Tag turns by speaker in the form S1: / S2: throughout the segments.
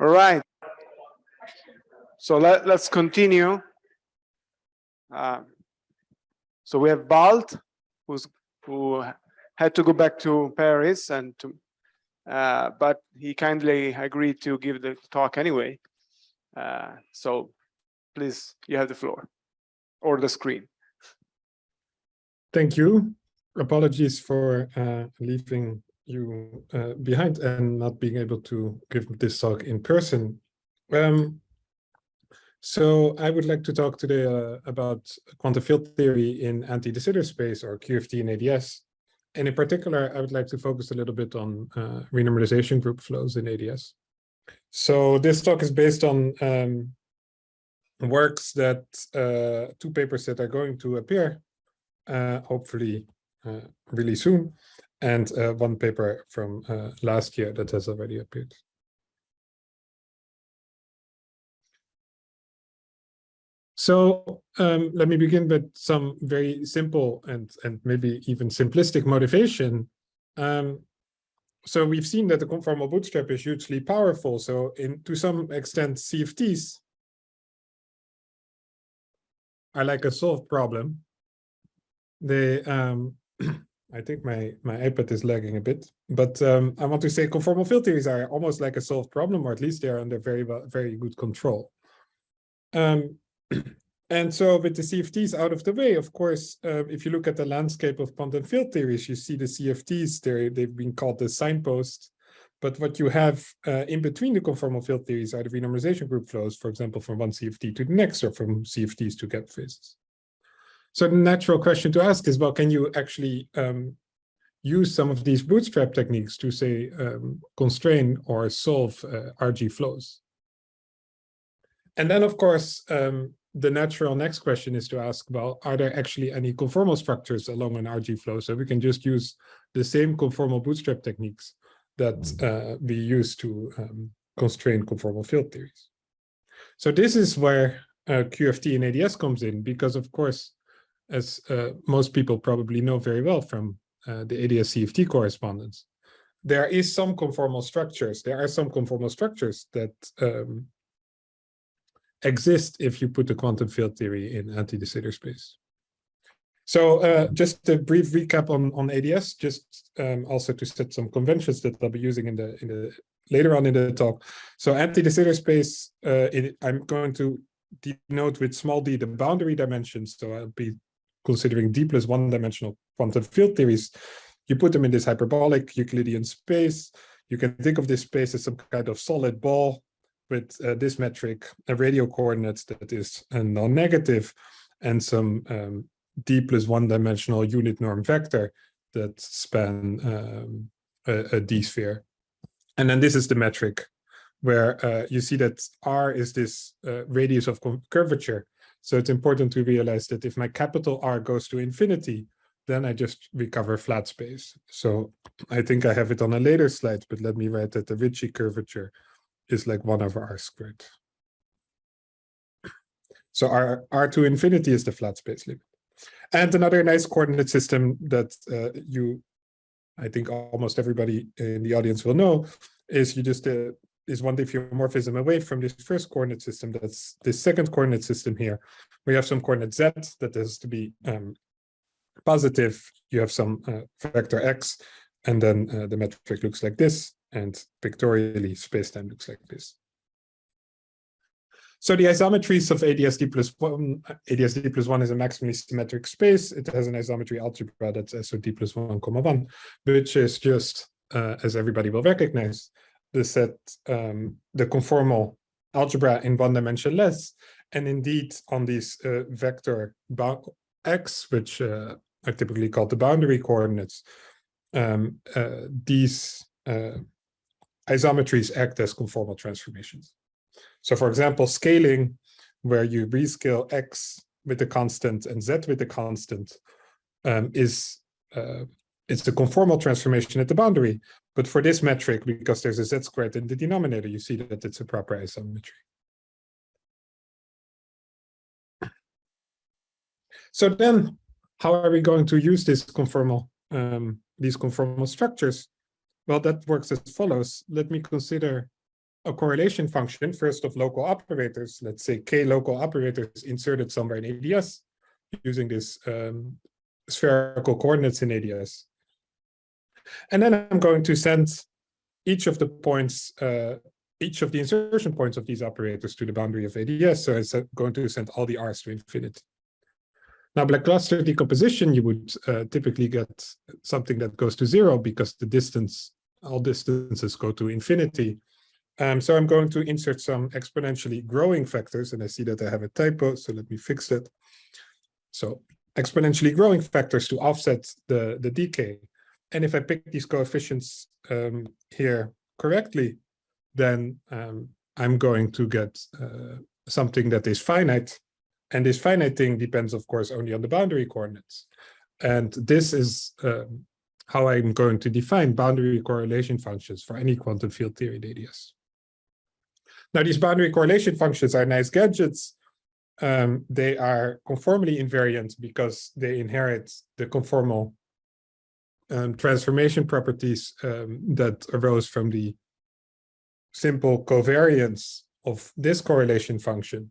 S1: All right. So let's continue. So we have Balt, who had to go back to Paris, and but he kindly agreed to give the talk anyway. So please, you have the floor or the screen.
S2: Thank you. Apologies for leaving you behind and not being able to give this talk in person. So I would like to talk today about quantum field theory in anti-de Sitter space, or QFT in AdS. And in particular, I would like to focus a little bit on renormalization group flows in AdS. So this talk is based on works that, 2 papers that are going to appear, hopefully really soon, and 1 paper from last year that has already appeared. So let me begin with some very simple and maybe even simplistic motivation. So we've seen that the conformal bootstrap is hugely powerful. So to some extent, CFTs are like a solved problem. They, I think my iPad is lagging a bit, but I want to say conformal field theories are almost like a solved problem, or at least they are under very good control. And so with the CFTs out of the way, of course, if you look at the landscape of quantum field theories, you see the CFTs, they've been called the signpost. But what you have in between the conformal field theories are the renormalization group flows, for example, from one CFT to the next, or from CFTs to gap phases. So the natural question to ask is, well, can you actually use some of these bootstrap techniques to, say, constrain or solve RG flows? And then, of course, the natural next question is to ask, well, are there actually any conformal structures along an RG flow? So we can just use the same conformal bootstrap techniques that we use to constrain conformal field theories. So this is where QFT and AdS comes in, because, of course, as most people probably know very well from the AdS CFT correspondence, there is some conformal structures. There are some conformal structures that exist if you put the quantum field theory in anti-de Sitter space. So just a brief recap on AdS, just also to set some conventions that I'll be using in the later on in the talk. So anti-de Sitter space, I'm going to denote with small d the boundary dimensions. So I'll be considering d plus 1-dimensional quantum field theories. You put them in this hyperbolic Euclidean space. You can think of this space as some kind of solid ball with this metric, a radial coordinates that is non-negative, and some d plus 1-dimensional unit norm vector that span a d-sphere. And then this is the metric where you see that R is this radius of curvature. So it's important to realize that if my capital R goes to infinity, then I just recover flat space. So I think I have it on a later slide, but let me write that the Ricci curvature is like 1/r². So R to infinity is the flat space limit. And another nice coordinate system that I think almost everybody in the audience will know, is you just is one diffeomorphism away from this first coordinate system. That's this second coordinate system here. We have some coordinate z that has to be positive. You have some vector x, and then the metric looks like this, and pictorially spacetime looks like this. So the isometries of AdSD plus 1, AdSD plus 1 is a maximally symmetric space. It has an isometry algebra that's SOD plus 1, which is just, as everybody will recognize, the set, the conformal algebra in 1 dimension less. And indeed, on these vector x, which are typically called the boundary coordinates, these isometries act as conformal transformations. So for example, scaling, where you rescale x with a constant and z with a constant, it's a conformal transformation at the boundary. But for this metric, because there's a z² in the denominator, you see that it's a proper isometry. So then, how are we going to use this these conformal structures? Well, that works as follows. Let me consider a correlation function, first of local operators, let's say k local operators inserted somewhere in AdS, using this spherical coordinates in AdS. And then I'm going to send each of the points, each of the insertion points of these operators to the boundary of AdS. So it's going to send all the r's to infinity. Now, by cluster decomposition, you would typically get something that goes to 0 because the distance, all distances go to infinity. So I'm going to insert some exponentially growing factors, and I see that I have a typo, so let me fix that. So exponentially growing factors to offset the decay. And if I pick these coefficients here correctly, then I'm going to get something that is finite. And this finite thing depends, of course, only on the boundary coordinates. And this is how I'm going to define boundary correlation functions for any quantum field theory AdS. Now, these boundary correlation functions are nice gadgets. They are conformally invariant because they inherit the conformal transformation properties that arose from the simple covariance of this correlation function.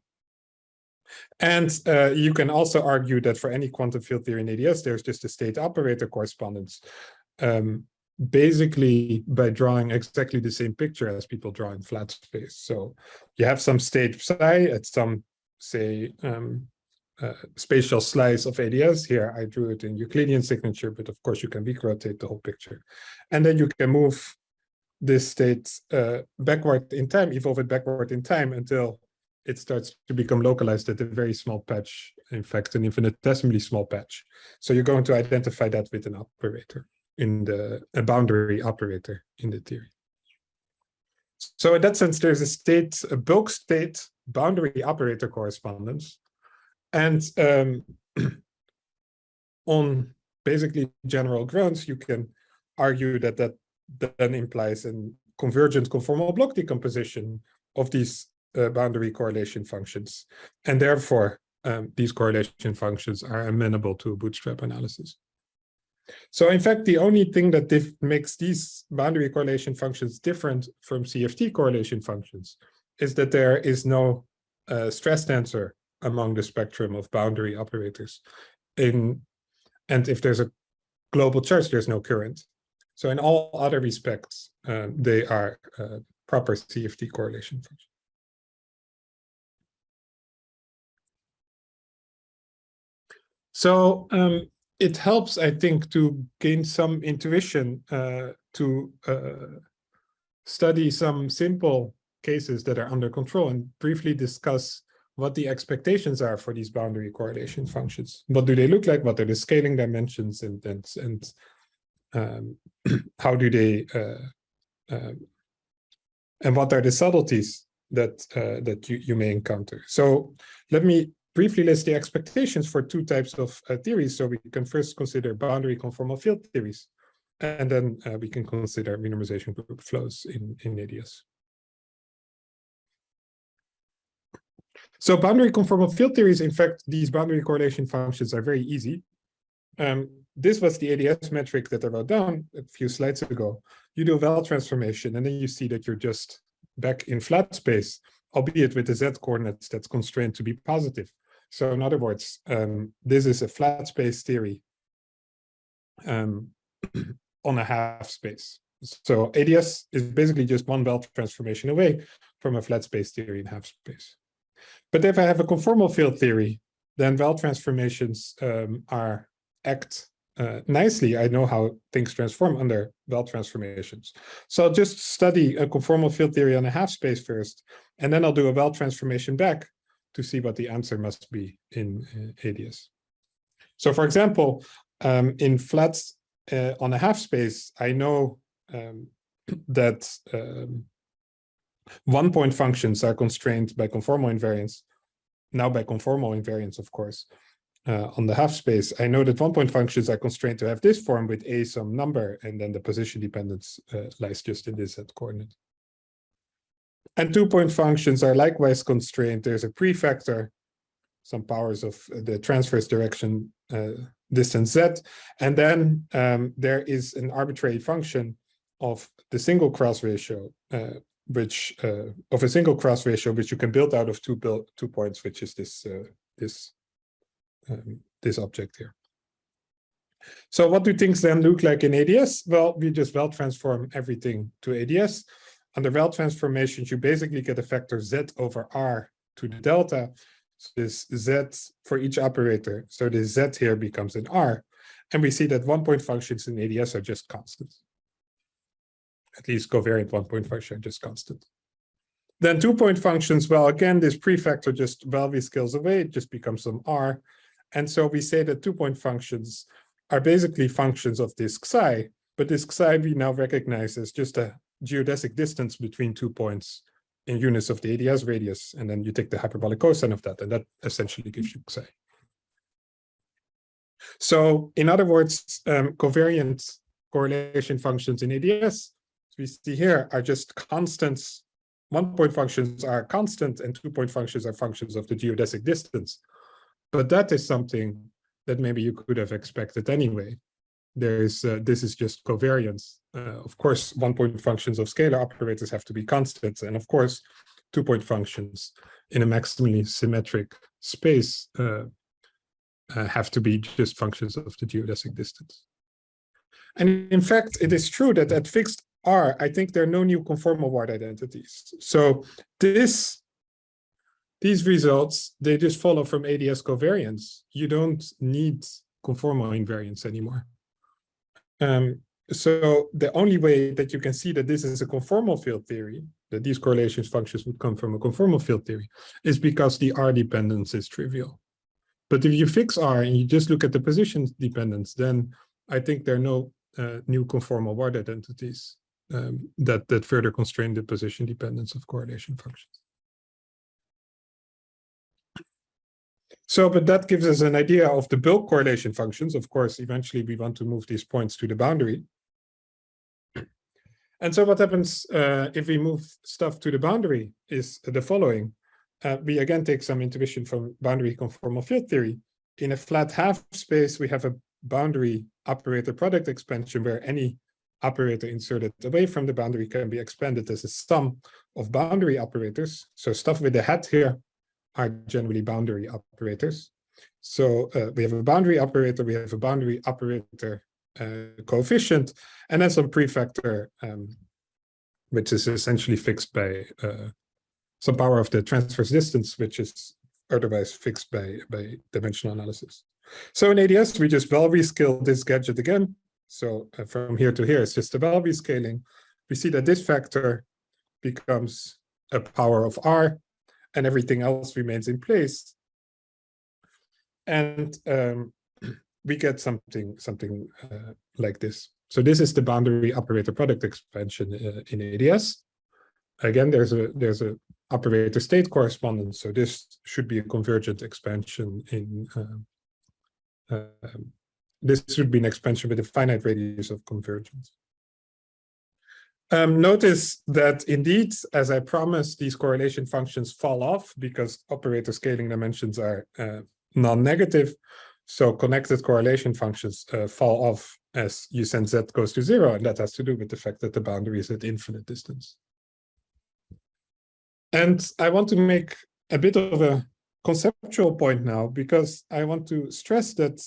S2: And you can also argue that for any quantum field theory in AdS, there's just a state operator correspondence, basically by drawing exactly the same picture as people draw in flat space. So you have some state psi at some, say, spatial slice of AdS. Here, I drew it in Euclidean signature, but of course you can weak rotate the whole picture. And then you can move this state backward in time, evolve it backward in time until it starts to become localized at a very small patch, in fact, an infinitesimally small patch. So you're going to identify that with an operator in a boundary operator in the theory. So in that sense, there's a bulk state boundary operator correspondence. And on basically general grounds, you can argue that that then implies a convergent conformal block decomposition of these boundary correlation functions. And therefore, these correlation functions are amenable to bootstrap analysis. So in fact, the only thing that makes these boundary correlation functions different from CFT correlation functions is that there is no stress tensor among the spectrum of boundary operators. And if there's a global charge, there's no current. So in all other respects, they are proper CFT correlation functions. So it helps, I think, to gain some intuition to study some simple cases that are under control and briefly discuss what the expectations are for these boundary correlation functions. What do they look like? What are the scaling dimensions? And how do they and what are the subtleties that you may encounter? So let me briefly list the expectations for two types of theories. So we can first consider boundary conformal field theories, and then we can consider minimization group flows in AdS. So boundary conformal field theories, in fact, these boundary correlation functions are very easy. This was the AdS metric that I wrote down a few slides ago. You do a Balt transformation, and then you see that you're just back in flat space, albeit with the Z coordinates that's constrained to be positive. So in other words, this is a flat space theory on a half space. So AdS is basically just one Balt transformation away from a flat space theory in half space. But if I have a conformal field theory, then Balt transformations act nicely. I know how things transform under Balt transformations. So I'll just study a conformal field theory on a half space first, and then I'll do a Balt transformation back to see what the answer must be in AdS. So for example, in flats on a half space, I know that one-point functions are constrained by conformal invariance, now by conformal invariance, of course. On the half space, I know that one-point functions are constrained to have this form with a some number, and then the position dependence lies just in this Z coordinate. And two-point functions are likewise constrained. There's a prefactor, some powers of the transverse direction distance Z, and then there is an arbitrary function of the single cross ratio which of a single cross ratio, which you can build out of 2 points, which is this object here. So what do things then look like in AdS? Well, we just well transform everything to AdS. Under well transformations, you basically get a factor z over r to the delta. So this z for each operator. So this z here becomes an r. And we see that 1-point functions in AdS are just constant. At least covariant 1-point functions are just constant. Then 2-point functions, well, again, this prefactor just well scales away, it just becomes some r. And so we say that 2-point functions are basically functions of this psi, but this psi we now recognize as just a geodesic distance between 2 points in units of the AdS radius, and then you take the hyperbolic cosine of that, and that essentially gives you psi. So in other words, covariant correlation functions in AdS, as we see here, are just constants. 1-point functions are constant, and 2-point functions are functions of the geodesic distance. But that is something that maybe you could have expected anyway. This is just covariance. Of course, 1-point functions of scalar operators have to be constants, and of course, 2-point functions in a maximally symmetric space have to be just functions of the geodesic distance. And in fact, it is true that at fixed R, I think there are no new conformal ward identities. So these results, they just follow from AdS covariance. You don't need conformal invariance anymore. So the only way that you can see that this is a conformal field theory, that these correlation functions would come from a conformal field theory, is because the R dependence is trivial. But if you fix R and you just look at the position dependence, then I think there are no new conformal ward identities that further constrain the position dependence of correlation functions. So, but that gives us an idea of the bulk correlation functions. Of course, eventually we want to move these points to the boundary. And so what happens if we move stuff to the boundary is the following. We again take some intuition from boundary conformal field theory. In a flat half space, we have a boundary operator product expansion where any operator inserted away from the boundary can be expanded as a sum of boundary operators. So stuff with the hat here are generally boundary operators. So we have a boundary operator, we have a boundary operator coefficient, and then some prefactor, which is essentially fixed by some power of the transverse distance, which is otherwise fixed by dimensional analysis. So in AdS, we just well rescale this gadget again. So from here to here, it's just a well rescaling. We see that this factor becomes a power of R, and everything else remains in place. And we get something like this. So this is the boundary operator product expansion in AdS. Again, there's a operator state correspondence. So this should be a convergent expansion in this should be an expansion with a finite radius of convergence. Notice that indeed, as I promised, these correlation functions fall off because operator scaling dimensions are non-negative. So connected correlation functions fall off as you send z goes to 0, and that has to do with the fact that the boundary is at infinite distance. And I want to make a bit of a conceptual point now, because I want to stress that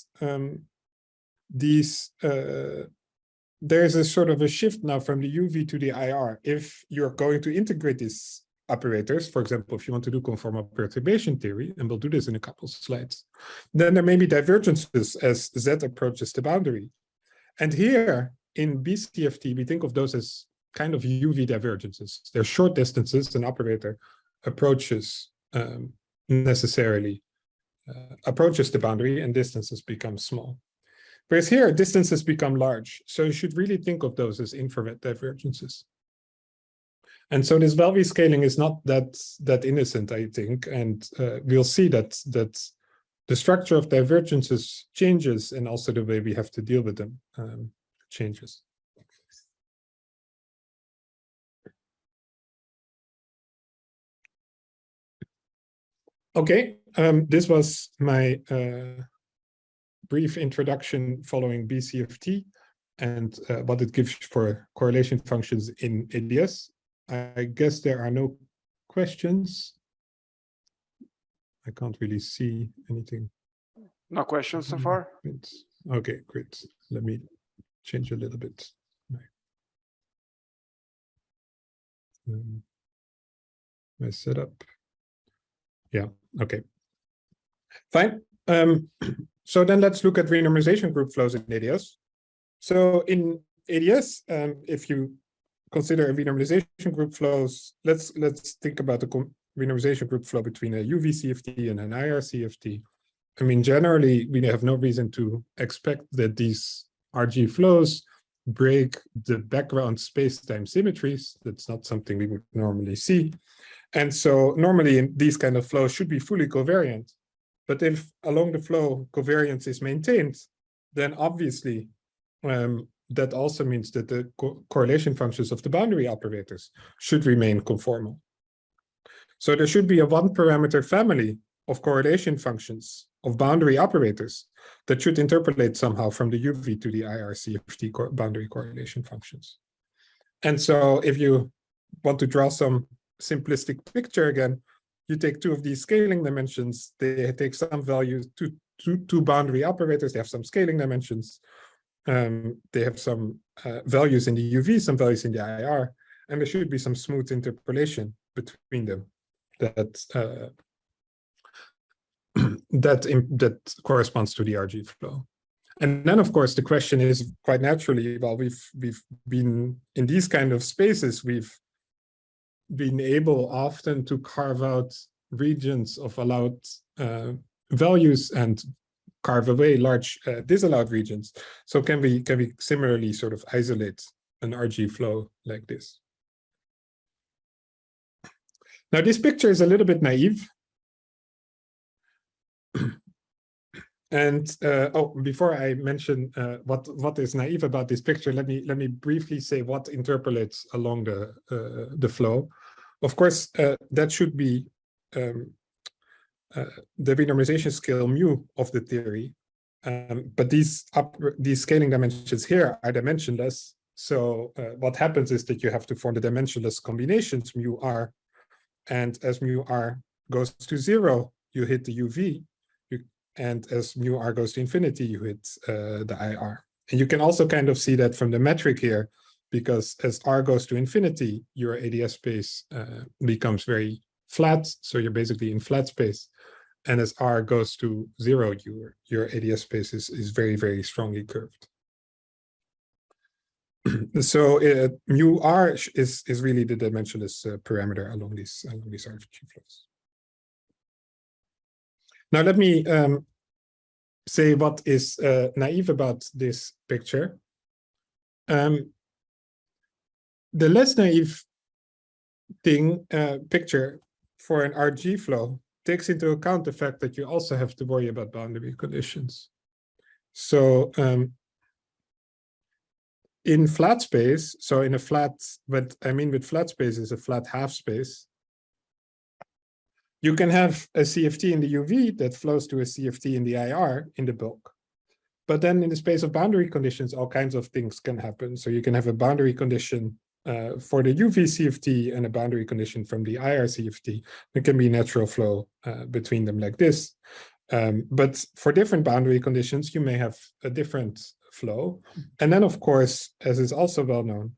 S2: there's a sort of a shift now from the UV to the IR. If you're going to integrate these operators, for example, if you want to do conformal perturbation theory, and we'll do this in a couple of slides, then there may be divergences as z approaches the boundary. And here in BCFT, we think of those as kind of UV divergences. They're short distances, an operator approaches necessarily approaches the boundary and distances become small. Whereas here, distances become large. So you should really think of those as infrared divergences. And so this well rescaling is not that innocent, I think. And we'll see that the structure of divergences changes, and also the way we have to deal with them changes. Okay, this was my brief introduction following BCFT and what it gives for correlation functions in AdS. I guess there are no questions. I can't really see anything.
S1: No questions so far?
S2: Okay, great. Let me change a little bit my setup. Yeah, okay. Fine. So then let's look at renormalization group flows in AdS. So in AdS, if you consider a renormalization group flows, let's think about the renormalization group flow between a UV CFT and an IR CFT. I mean, generally, we have no reason to expect that these RG flows break the background space-time symmetries. That's not something we would normally see. And so normally in these kind of flows should be fully covariant. But if along the flow covariance is maintained, then obviously that also means that the correlation functions of the boundary operators should remain conformal. So there should be a one-parameter family of correlation functions of boundary operators that should interpolate somehow from the UV to the IR CFT boundary correlation functions. And so if you want to draw some simplistic picture again, you take two of these scaling dimensions, they take some values, two boundary operators, they have some scaling dimensions, they have some values in the UV, some values in the IR, and there should be some smooth interpolation between them that that corresponds to the RG flow. And then, of course, the question is quite naturally, well, we've been in these kind of spaces, we've been able often to carve out regions of allowed values and carve away large disallowed regions. So can we similarly sort of isolate an RG flow like this? Now, this picture is a little bit naive. And before I mention what is naive about this picture, let me briefly say what interpolates along the flow. Of course, that should be the renormalization scale mu of the theory, but these scaling dimensions here are dimensionless. So what happens is that you have to form the dimensionless combinations mu r, and as mu r goes to 0, you hit the UV. And as mu r goes to infinity, you hit the IR. And you can also kind of see that from the metric here, because as r goes to infinity, your AdS space becomes very flat. So you're basically in flat space. And as r goes to 0, your AdS space is very, very strongly curved. So mu r is really the dimensionless parameter along these RG flows. Now, let me say what is naive about this picture. The less naive picture for an RG flow takes into account the fact that you also have to worry about boundary conditions. So in flat space, so in a flat, what I mean with flat space is a flat half space, you can have a CFT in the UV that flows to a CFT in the IR in the bulk. But then in the space of boundary conditions, all kinds of things can happen. So you can have a boundary condition for the UV CFT and a boundary condition from the IR CFT. There can be natural flow between them like this. But for different boundary conditions, you may have a different flow. And then, of course, as is also well known,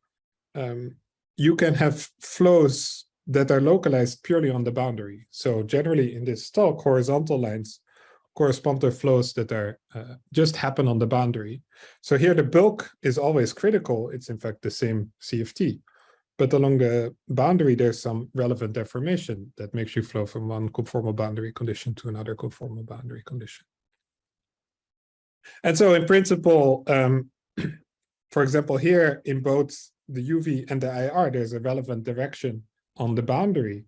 S2: you can have flows that are localized purely on the boundary. So generally in this talk, horizontal lines correspond to flows that are just happen on the boundary. So here the bulk is always critical. It's in fact the same CFT. But along the boundary, there's some relevant deformation that makes you flow from one conformal boundary condition to another conformal boundary condition. And so in principle, for example, here in both the UV and the IR, there's a relevant direction on the boundary.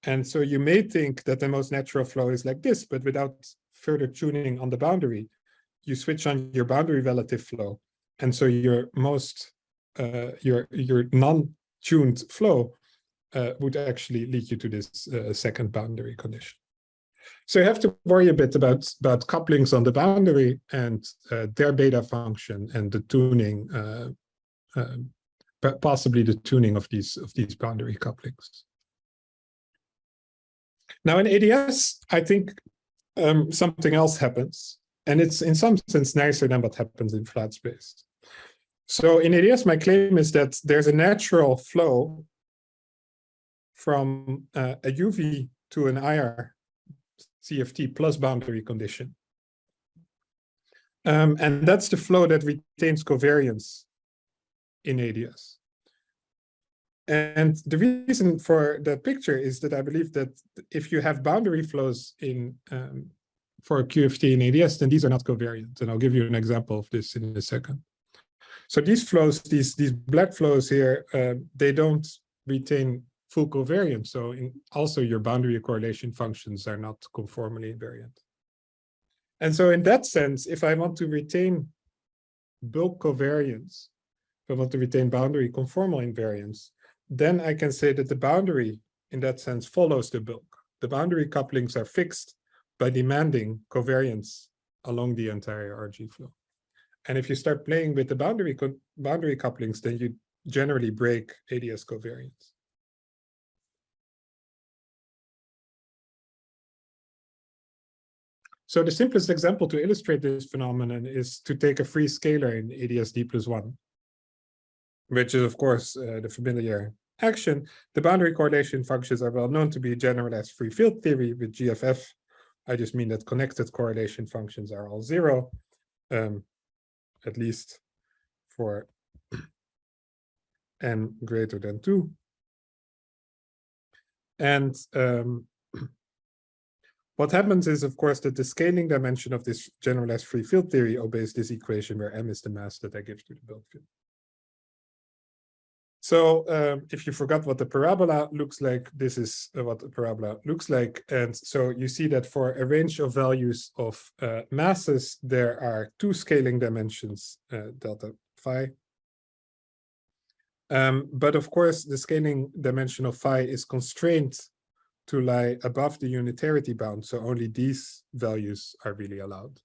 S2: And so you may think that the most natural flow is like this, but without further tuning on the boundary, you switch on your boundary relative flow. And so your most, your non-tuned flow would actually lead you to this second boundary condition. So you have to worry a bit about couplings on the boundary and their beta function and the tuning possibly the tuning of these boundary couplings. Now in AdS, I think something else happens, and it's in some sense nicer than what happens in flat space. So in AdS, my claim is that there's a natural flow from a UV to an IR CFT plus boundary condition. And that's the flow that retains covariance in AdS. And the reason for that picture is that I believe that if you have boundary flows in for QFT in AdS, then these are not covariant. And I'll give you an example of this in a second. So these flows, these black flows here, they don't retain full covariance. So also your boundary correlation functions are not conformally invariant. And so in that sense, if I want to retain bulk covariance, if I want to retain boundary conformal invariance, then I can say that the boundary in that sense follows the bulk. The boundary couplings are fixed by demanding covariance along the entire RG flow. And if you start playing with the boundary couplings, then you generally break AdS covariance. So the simplest example to illustrate this phenomenon is to take a free scalar in AdS d+1, which is, of course, the familiar action. The boundary correlation functions are well known to be generalized free field theory with GFF. I just mean that connected correlation functions are all 0, at least for n greater than 2. And what happens is, of course, that the scaling dimension of this generalized free field theory obeys this equation where m is the mass that I give to the bulk field. So if you forgot what the parabola looks like, this is what the parabola looks like. And so you see that for a range of values of masses, there are 2 scaling dimensions, delta phi. But of course, the scaling dimension of phi is constrained to lie above the unitarity bound. So only these values are really allowed.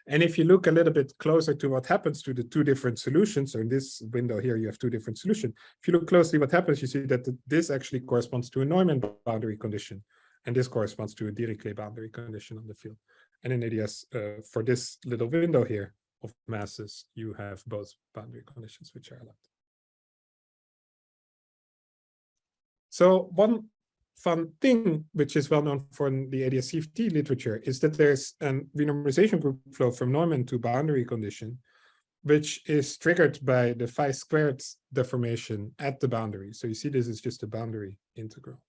S2: And if you look a little bit closer to what happens to the 2 different solutions, so in this window here, you have 2 different solutions. If you look closely what happens, you see that this actually corresponds to a Neumann boundary condition, and this corresponds to a Dirichlet boundary condition on the field. And in AdS, for this little window here of masses, you have both boundary conditions which are allowed. So one fun thing, which is well known for the AdS CFT literature, is that there's a renormalization group flow from Neumann to boundary condition, which is triggered by the phi squared deformation at the boundary. So you see this is just a boundary integral.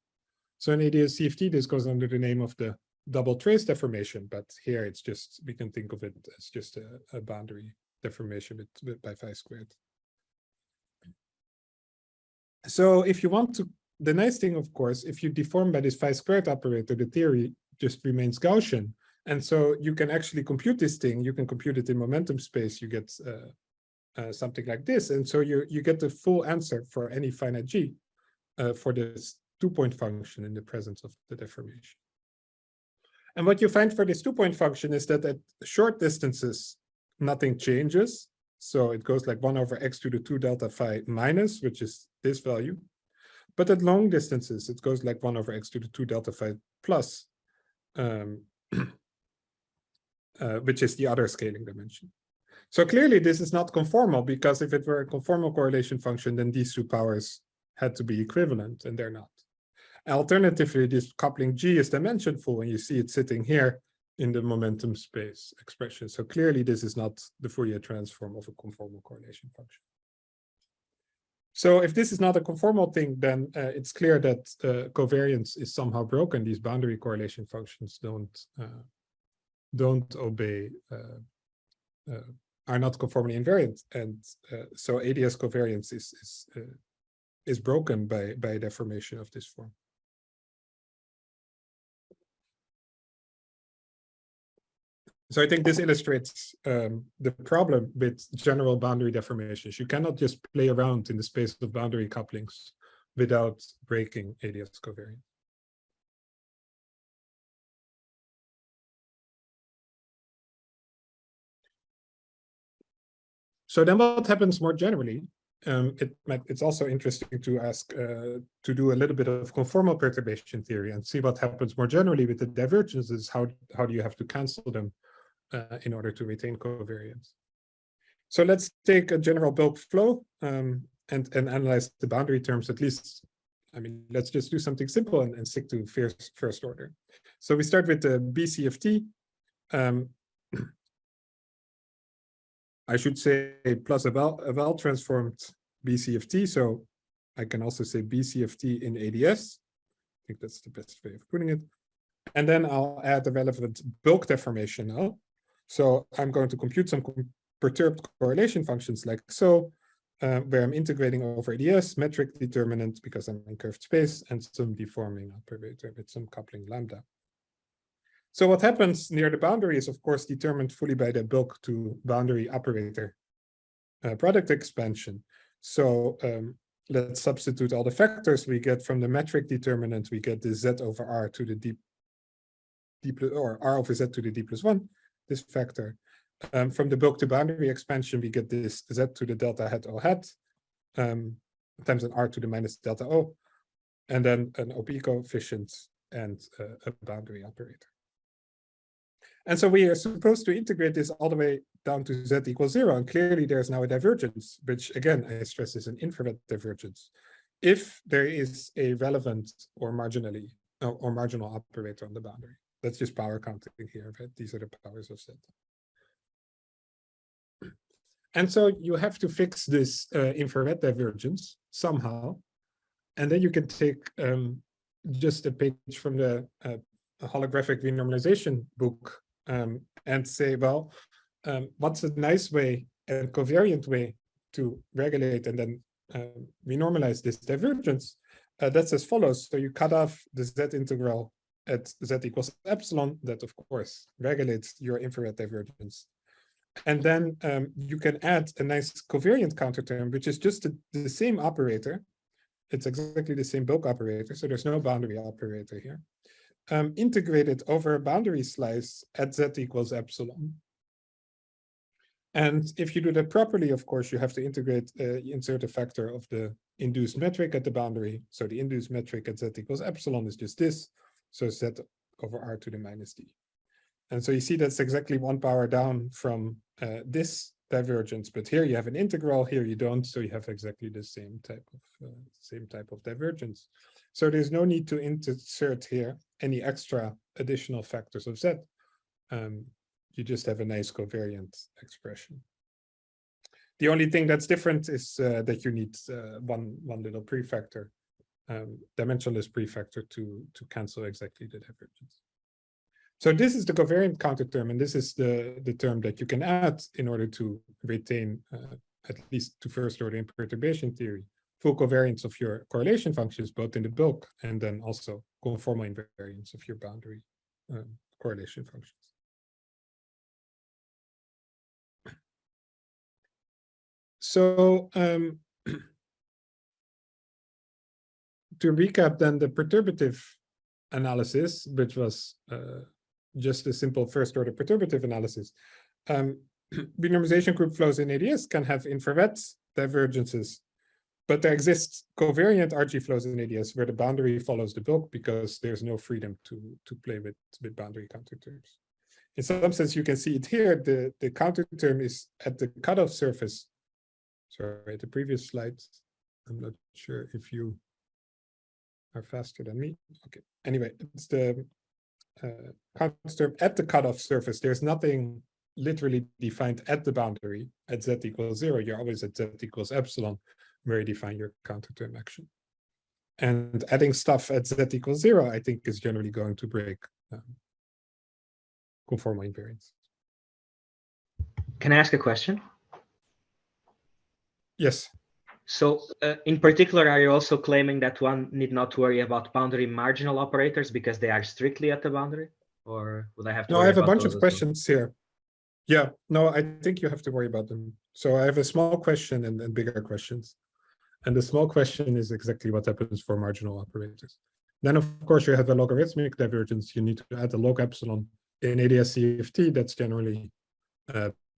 S2: So in AdS CFT, this goes under the name of the double trace deformation, but here it's just, we can think of it as just a boundary deformation by phi squared. So if you want to, the nice thing, of course, if you deform by this phi squared operator, the theory just remains Gaussian. And so you can actually compute this thing. You can compute it in momentum space. You get something like this. And so you get the full answer for any finite G for this 2-point function in the presence of the deformation. And what you find for this 2-point function is that at short distances, nothing changes. So it goes like 1 over x to the 2 delta phi minus, which is this value. But at long distances, it goes like 1 over x to the 2 delta phi plus, which is the other scaling dimension. So clearly, this is not conformal, because if it were a conformal correlation function, then these 2 powers had to be equivalent, and they're not. Alternatively, this coupling G is dimensionful, and you see it sitting here in the momentum space expression. So clearly, this is not the Fourier transform of a conformal correlation function. So if this is not a conformal thing, then it's clear that covariance is somehow broken. These boundary correlation functions don't obey, are not conformally invariant, and so AdS covariance is broken by deformation of this form. So I think this illustrates the problem with general boundary deformations. You cannot just play around in the space of boundary couplings without breaking AdS covariance. So then what happens more generally it's also interesting to ask to do a little bit of conformal perturbation theory and see what happens more generally with the divergences. How do you have to cancel them in order to retain covariance? So let's take a general bulk flow and analyze the boundary terms. At least, I mean, let's just do something simple and stick to first order. So we start with the BCFT. I should say plus a Balt transformed BCFT. So I can also say BCFT in AdS. I think that's the best way of putting it. And then I'll add the relevant bulk deformation now. So I'm going to compute some perturbed correlation functions like so, where I'm integrating over AdS, metric determinant because I'm in curved space, and some deforming operator with some coupling lambda. So what happens near the boundary is, of course, determined fully by the bulk to boundary operator product expansion. So let's substitute all the factors we get from the metric determinant. We get the z over r to the d or r over z to the d+1, this factor. From the bulk to boundary expansion, we get this z to the delta hat o hat times an r to the minus delta o, and then an OP coefficient and a boundary operator. And so we are supposed to integrate this all the way down to z equals 0. And clearly there's now a divergence, which again, I stress is an infrared divergence. If there is a relevant or marginal operator on the boundary. That's just power counting here, right? These are the powers of z. And so you have to fix this infrared divergence somehow. And then you can take just a page from the holographic renormalization book and say, well, what's a nice way and covariant way to regulate and then renormalize this divergence? That's as follows. So you cut off the z integral at z equals epsilon. That, of course, regulates your infrared divergence. And then you can add a nice covariant counter term, which is just the same operator. It's exactly the same bulk operator, so there's no boundary operator here. Integrated over a boundary slice at z equals epsilon. And if you do that properly, of course, you have to integrate, insert a factor of the induced metric at the boundary. So the induced metric at z equals epsilon is just this. So z over r to the minus d. And so you see that's exactly 1 power down from this divergence, but here you have an integral, here you don't, so you have exactly the same type of divergence. So there's no need to insert here any extra additional factors of z. You just have a nice covariant expression. The only thing that's different is that you need one little prefactor, dimensionless prefactor to cancel exactly the divergence. So this is the covariant counter term, and this is the term that you can add in order to retain, at least to first order in perturbation theory, full covariance of your correlation functions, both in the bulk and then also conformal invariance of your boundary correlation functions. So to recap then the perturbative analysis, which was just a simple first order perturbative analysis. Renormalization group flows in AdS can have infrared divergences, but there exists covariant RG flows in AdS where the boundary follows the bulk because there's no freedom to play with boundary counter terms. In some sense, you can see it here. The counter term is at the cutoff surface. Sorry, the previous slide. I'm not sure if you are faster than me. Okay. Anyway, it's the counter term at the cutoff surface. There's nothing literally defined at the boundary at z equals 0. You're always at z equals epsilon where you define your counter term action. And adding stuff at z equals 0, I think, is generally going to break conformal invariance.
S3: Can I ask a question?
S2: Yes.
S3: So in particular, are you also claiming that one need not worry about boundary marginal operators because they are strictly at the boundary? Or would I have to
S2: No,
S3: worry
S2: I have a
S3: about
S2: bunch
S3: those
S2: of
S3: as
S2: questions here. Yeah, no, I think you have to worry about them. So I have a small question and bigger questions. And the small question is exactly what happens for marginal operators. Then, of course, you have a logarithmic divergence. You need to add a log epsilon in AdS CFT. That's generally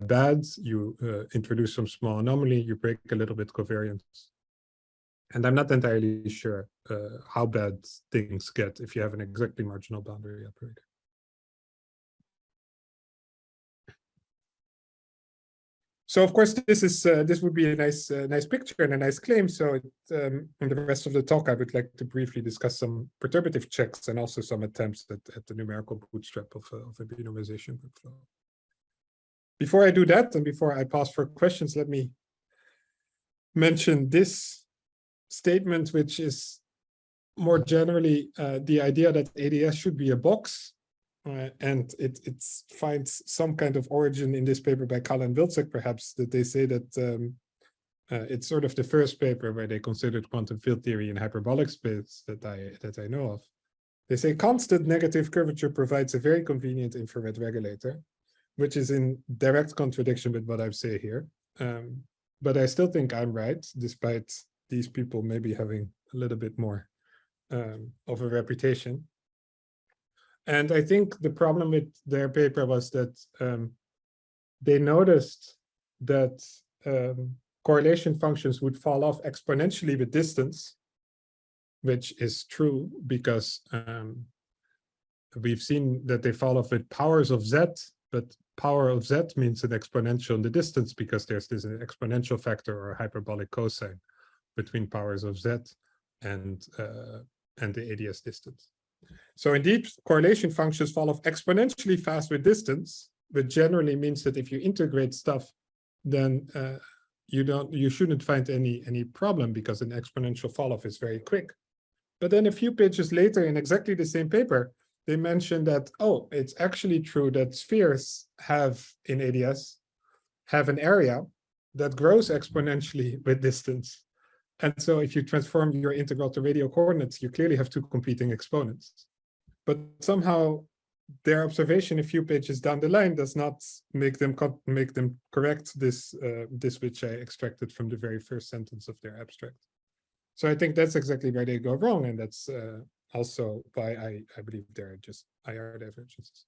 S2: bad, you introduce some small anomaly, you break a little bit covariance. And I'm not entirely sure how bad things get if you have an exactly marginal boundary operator. So of course, this would be a nice picture and a nice claim. So in the rest of the talk, I would like to briefly discuss some perturbative checks and also some attempts at the numerical bootstrap of a binominalization workflow. Before I do that, and before I pause for questions, let me mention this statement, which is more generally the idea that AdS should be a box. And it finds some kind of origin in this paper by Kalla and Wilczek, perhaps, that they say that it's sort of the first paper where they considered quantum field theory in hyperbolic space that I know of. They say constant negative curvature provides a very convenient infrared regulator, which is in direct contradiction with what I say here. But I still think I'm right, despite these people maybe having a little bit more of a reputation. And I think the problem with their paper was that they noticed that correlation functions would fall off exponentially with distance, which is true because we've seen that they fall off with powers of z, but power of z means an exponential in the distance because there's this exponential factor or hyperbolic cosine between powers of z and the AdS distance. So indeed, correlation functions fall off exponentially fast with distance, but generally means that if you integrate stuff, then you shouldn't find any problem because an exponential fall off is very quick. But then a few pages later in exactly the same paper, they mention that, oh, it's actually true that spheres have in AdS have an area that grows exponentially with distance. And so if you transform your integral to radial coordinates, you clearly have two competing exponents. But somehow their observation a few pages down the line does not make them correct this which I extracted from the very first sentence of their abstract. So I think that's exactly where they go wrong, and that's also why I believe they're just IR divergences.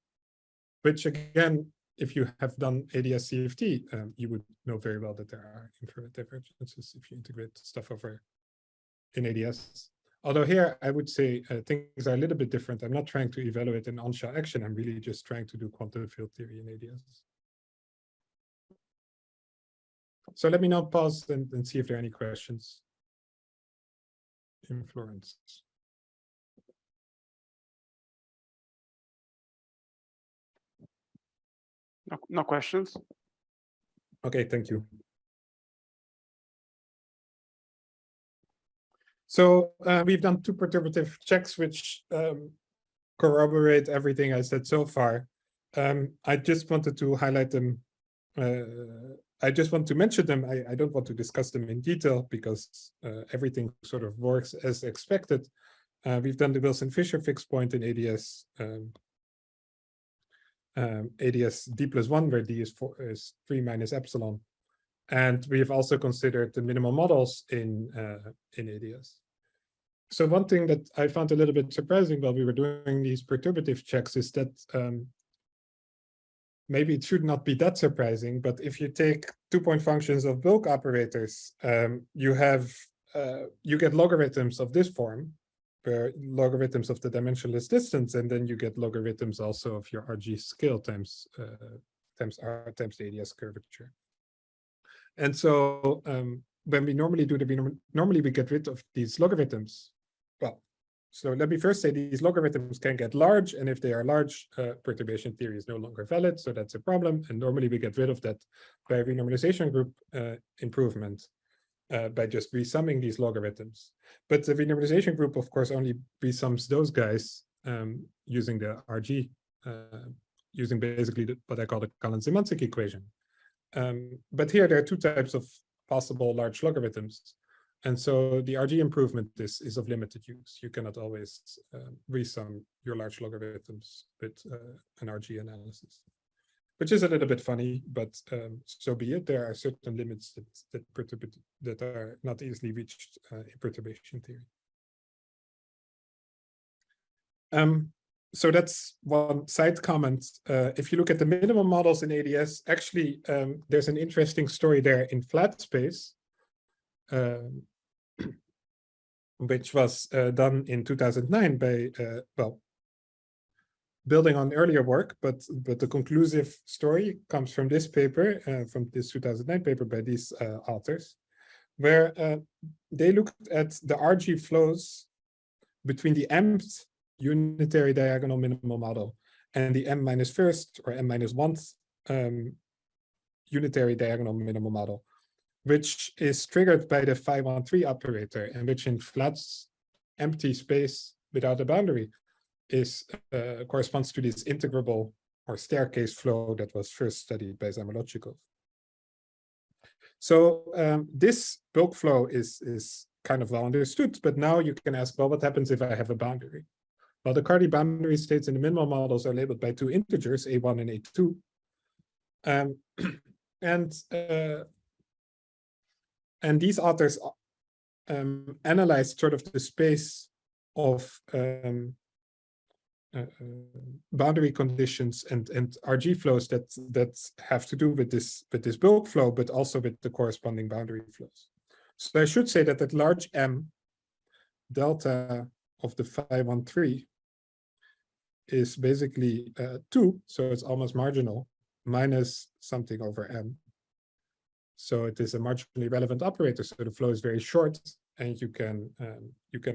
S2: Which again, if you have done AdS CFT, you would know very well that there are infrared divergences if you integrate stuff over in AdS. Although here, I would say things are a little bit different. I'm not trying to evaluate an on-shell action. I'm really just trying to do quantum field theory in AdS. So let me now pause and see if there are any questions in Florence.
S1: No questions.
S2: Okay, thank you. So we've done two perturbative checks, which corroborate everything I said so far. I just wanted to highlight them. I just want to mention them. I don't want to discuss them in detail because everything sort of works as expected. We've done the Wilson-Fisher fixed point in AdS. AdS d+1, where d is 3 minus epsilon. And we have also considered the minimal models in AdS. So one thing that I found a little bit surprising while we were doing these perturbative checks is that maybe it should not be that surprising, but if you take 2-point functions of bulk operators, you get logarithms of this form, where logarithms of the dimensionless distance, and then you get logarithms also of your RG scale times R times the AdS curvature. And so when we normally do normally we get rid of these logarithms. Well, so let me first say these logarithms can get large, and if they are large, perturbation theory is no longer valid, so that's a problem. And normally we get rid of that by renormalization group improvement, by just resumming these logarithms. But the renormalization group, of course, only resums those guys using the RG, using basically what I call the Collins-Zemanczyk equation. But here there are two types of possible large logarithms. And so the RG improvement is of limited use. You cannot always resum your large logarithms with an RG analysis, which is a little bit funny, but so be it. There are certain limits that are not easily reached in perturbation theory. so that's one side comment. If you look at the minimum models in AdS, actually, there's an interesting story there in flat space, which was done in 2009 by, well, building on earlier work, but the conclusive story comes from this paper, from this 2009 paper by these authors, where they looked at the RG flows between the mth unitary diagonal minimal model and the m-1st or m-1th unitary diagonal minimal model, which is triggered by the phi 1,3 operator, and which in flat empty space without a boundary is corresponds to this integrable or staircase flow that was first studied by Zamolodchikov. So this bulk flow is kind of well understood, but now you can ask, well, what happens if I have a boundary? Well, the Cardy boundary states in the minimal models are labeled by two integers, A1 and A2. And these authors analyzed sort of the space of boundary conditions and RG flows that have to do with this bulk flow, but also with the corresponding boundary flows. So I should say that at large M, delta of the phi 1,3 is basically 2, so it's almost marginal, minus something over M. So it is a marginally relevant operator. So the flow is very short, and you can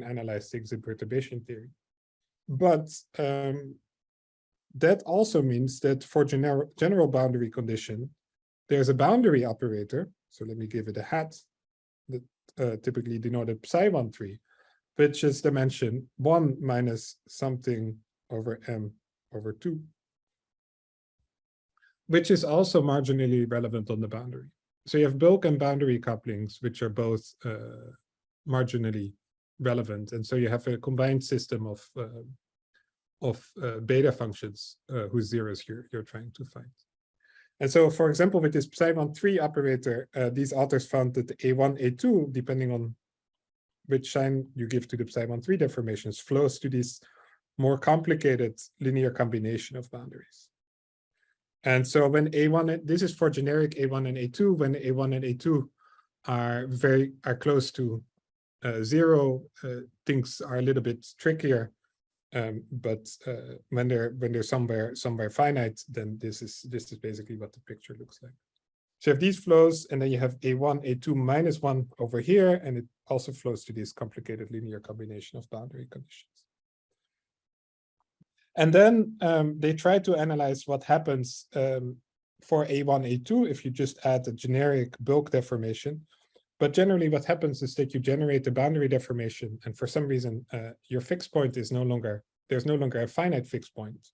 S2: analyze things in perturbation theory. But that also means that for general boundary condition, there's a boundary operator. So let me give it a hat that typically denoted psi 1,3, which is dimension 1 minus something over m over 2, which is also marginally relevant on the boundary. So you have bulk and boundary couplings, which are both marginally relevant, and so you have a combined system of beta functions whose zeros you're trying to find. And so, for example, with this psi 1,3 operator, these authors found that the A1, A2, depending on which sign you give to the psi 1,3 deformations, flows to this more complicated linear combination of boundaries. And so when A1, this is for generic A1 and A2, when A1 and A2 are close to 0, things are a little bit trickier. But when they're somewhere finite, then this is basically what the picture looks like. So you have these flows, and then you have A1, A2 minus 1 over here, and it also flows to this complicated linear combination of boundary conditions. And then they try to analyze what happens for A1, A2 if you just add a generic bulk deformation. But generally what happens is that you generate a boundary deformation, and for some reason your fixed point is there's no longer a finite fixed point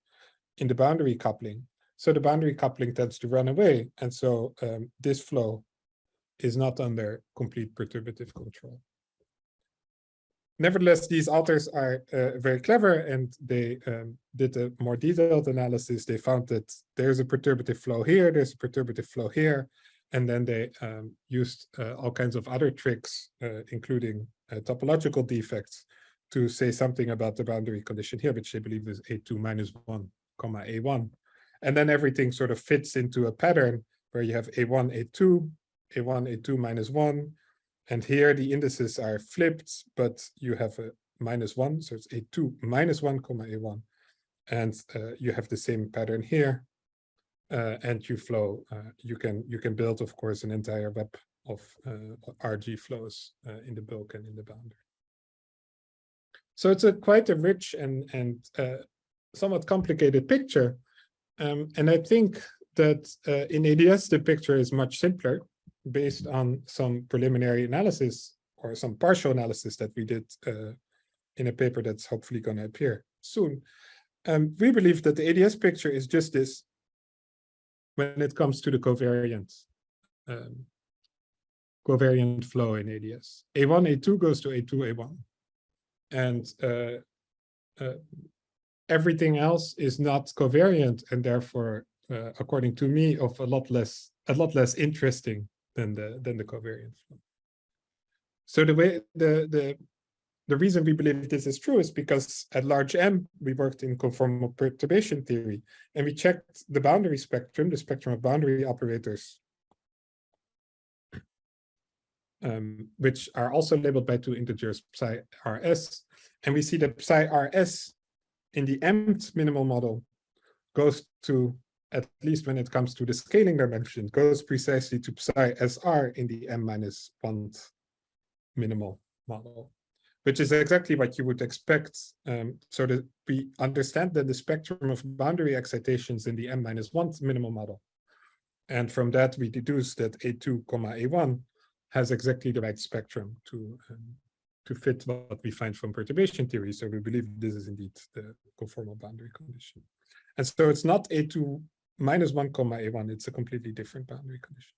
S2: in the boundary coupling. So the boundary coupling tends to run away, and so this flow is not under complete perturbative control. Nevertheless, these authors are very clever, and they did a more detailed analysis. They found that there's a perturbative flow here, there's a perturbative flow here, and then they used all kinds of other tricks, including topological defects, to say something about the boundary condition here, which they believe is A2 minus 1, comma A1. And then everything sort of fits into a pattern where you have A1, A2, A1, A2 minus 1. And here the indices are flipped, but you have a minus 1, so it's A2 minus 1, comma A1. And you have the same pattern here. And you flow, you can build, of course, an entire web of RG flows in the bulk and in the boundary. So it's quite a rich and somewhat complicated picture. And I think that in AdS, the picture is much simpler based on some preliminary analysis or some partial analysis that we did in a paper that's hopefully going to appear soon. We believe that the AdS picture is just this when it comes to the covariant flow in AdS. A1, A2 goes to A2, A1. And everything else is not covariant, and therefore, according to me, of a lot less interesting than the covariant flow. So the the reason we believe this is true is because at large M, we worked in conformal perturbation theory, and we checked the boundary spectrum, the spectrum of boundary operators, which are also labeled by two integers, psi rs. And we see that psi rs in the mth minimal model goes to, at least when it comes to the scaling dimension, goes precisely to psi sr in the m-1th minimal model, which is exactly what you would expect. So that we understand that the spectrum of boundary excitations in the m-1th minimal model. And from that, we deduce that A2, A1 has exactly the right spectrum to fit what we find from perturbation theory. So we believe this is indeed the conformal boundary condition. And so it's not A2 minus 1, A1, it's a completely different boundary condition.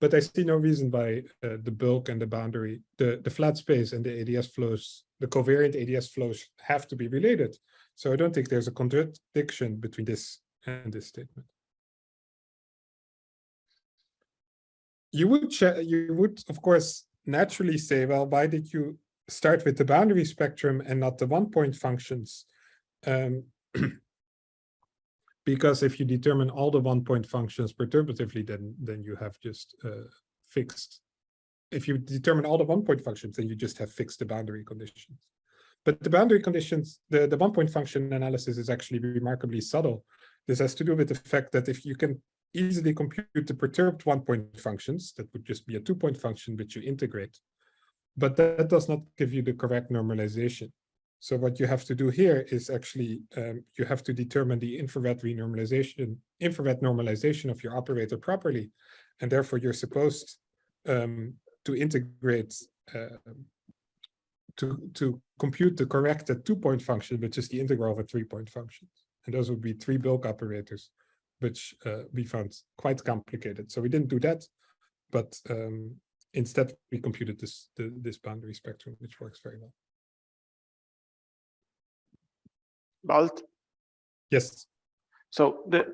S2: But I see no reason why the bulk and the boundary, the flat space and the AdS flows, the covariant AdS flows have to be related. So I don't think there's a contradiction between this and this statement. You would, of course, naturally say, well, why did you start with the boundary spectrum and not the one-point functions? Because if you determine all the one-point functions perturbatively, then you have just fixed. If you determine all the one-point functions, then you just have fixed the boundary conditions. But the boundary conditions, the one-point function analysis is actually remarkably subtle. This has to do with the fact that if you can easily compute the perturbed one-point functions, that would just be a two-point function which you integrate, but that does not give you the correct normalization. So what you have to do here is actually you have to determine the infrared normalization of your operator properly, and therefore you're supposed to integrate to compute the corrected two-point function, which is the integral of a three-point function, and those would be three bulk operators, which we found quite complicated. So we didn't do that, but instead we computed this boundary spectrum, which works very well.
S1: Balt?
S2: Yes.
S1: So the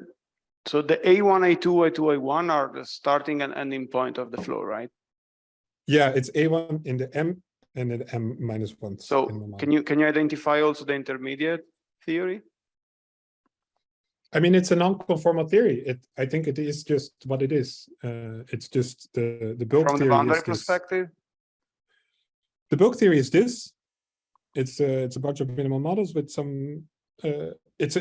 S1: A1, A2, A2, A1 are the starting and ending point of the flow, right?
S2: Yeah, it's A1 in the M and then M-1.
S1: So can you identify also the intermediate theory?
S2: I mean, it's a non-conformal theory. I think it is just what it is. It's just the bulk
S1: from
S2: theory.
S1: From the boundary
S2: is
S1: perspective?
S2: The bulk theory is this. It's a bunch of minimal models with some. It's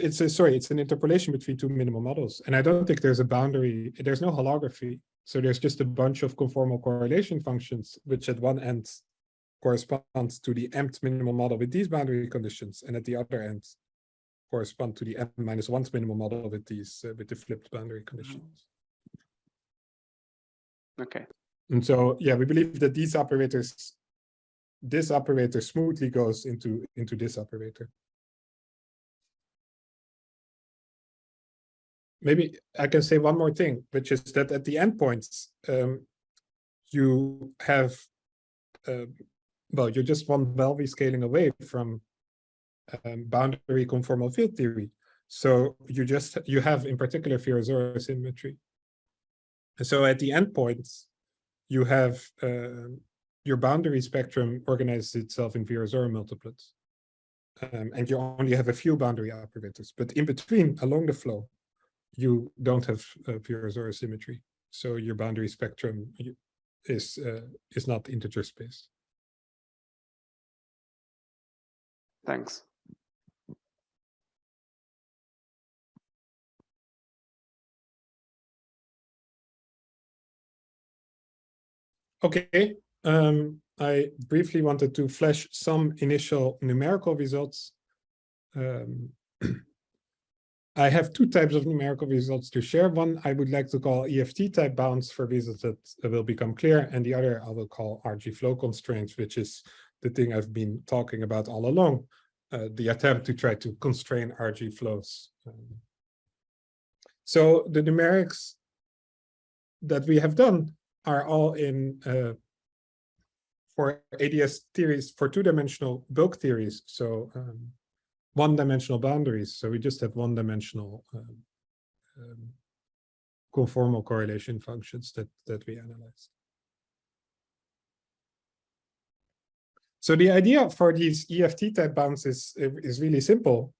S2: an interpolation between two minimal models, and I don't think there's a boundary. There's no holography. So there's just a bunch of conformal correlation functions, which at one end corresponds to the mth minimal model with these boundary conditions, and at the other end correspond to the m-1 minimal model with these with the flipped boundary conditions.
S1: Okay.
S2: And so yeah, we believe that this operator smoothly goes into this operator. Maybe I can say one more thing, which is that at the endpoints, you have well, you're just one Belvy scaling away from boundary conformal field theory. So you have in particular Virasoro symmetry. And so at the endpoints, you have your boundary spectrum organizes itself in Virasoro multiplets. And you only have a few boundary operators, but in between, along the flow, you don't have Virasoro symmetry. So your boundary spectrum is not integer space.
S1: Thanks.
S2: Okay, I briefly wanted to flash some initial numerical results. I have two types of numerical results to share. One I would like to call EFT type bounds for reasons that will become clear, and the other I will call RG flow constraints, which is the thing I've been talking about all along, the attempt to try to constrain RG flows. So the numerics that we have done are all in for AdS theories, for two-dimensional bulk theories. So one-dimensional boundaries. So we just have one-dimensional conformal correlation functions that we analyzed. So the idea for these EFT type bounds is really simple.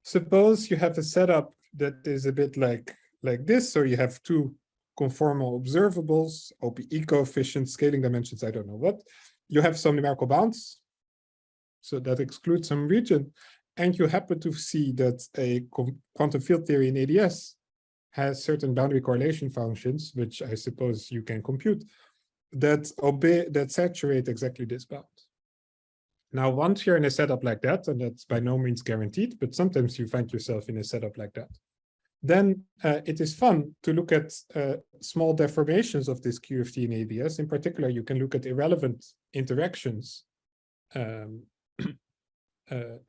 S2: Suppose you have a setup that is a bit like this. So you have two conformal observables, OPE coefficients, scaling dimensions, I don't know what. You have some numerical bounds. So that excludes some region. And you happen to see that a quantum field theory in AdS has certain boundary correlation functions, which I suppose you can compute, that saturate exactly this bound. Now, once you're in a setup like that, and that's by no means guaranteed, but sometimes you find yourself in a setup like that, then it is fun to look at small deformations of this QFT in AdS. In particular, you can look at irrelevant interactions,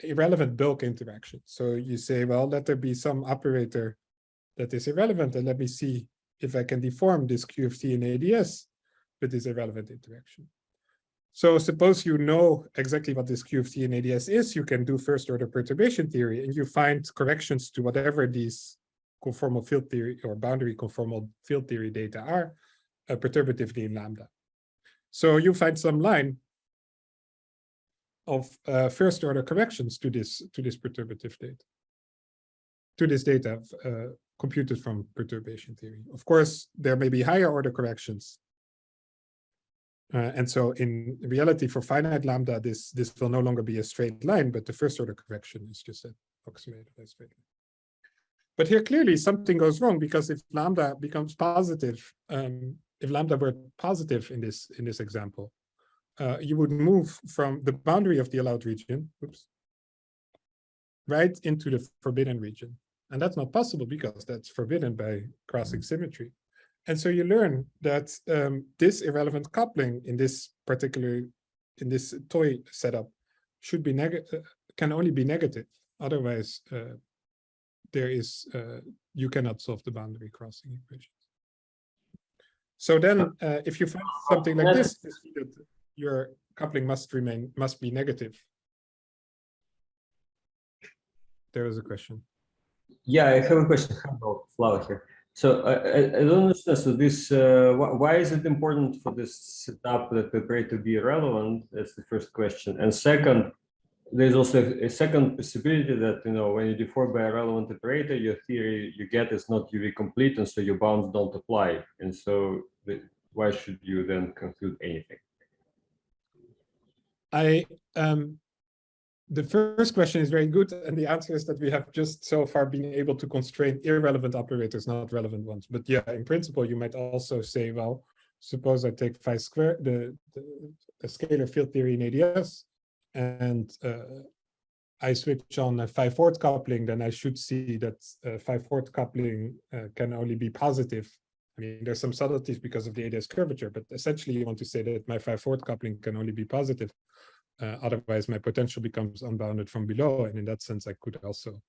S2: irrelevant bulk interactions. So you say, well, let there be some operator that is irrelevant, and let me see if I can deform this QFT in AdS with this irrelevant interaction. So suppose you know exactly what this QFT in AdS is, you can do first order perturbation theory, and you find corrections to whatever these conformal field theory or boundary conformal field theory data are, perturbatively in lambda. So you find some line of first order corrections to this perturbative data, to this data computed from perturbation theory. Of course, there may be higher order corrections. And so in reality, for finite lambda, this will no longer be a straight line, but the first order correction is just approximated by a straight line. But here clearly something goes wrong, because if lambda becomes positive, if lambda were positive in this example, you would move from the boundary of the allowed region, right into the forbidden region. And that's not possible because that's forbidden by crossing symmetry. And so you learn that this irrelevant coupling in this toy setup should be can only be negative. Otherwise, you cannot solve the boundary crossing equations. So then, if you find something like this, you see that your coupling must be negative. There is a question.
S4: Yeah, I have a question about Flower here. So I don't understand. So this, why is it important for this setup that the operator to be irrelevant? That's the first question. And second, there's also a second possibility that, when you deform by a relevant operator, your theory you get is not UV complete, and so your bounds don't apply. And so why should you then conclude anything?
S2: The first question is very good, and the answer is that we have just so far been able to constrain irrelevant operators, not relevant ones. But yeah, in principle, you might also say, well, suppose I take phi squared, the scalar field theory in AdS, and I switch on a phi-4 coupling, then I should see that phi-4 coupling can only be positive. I mean, there's some subtleties because of the AdS curvature, but essentially you want to say that my phi-4 coupling can only be positive. Otherwise, my potential becomes unbounded from below. And in that sense, I could also,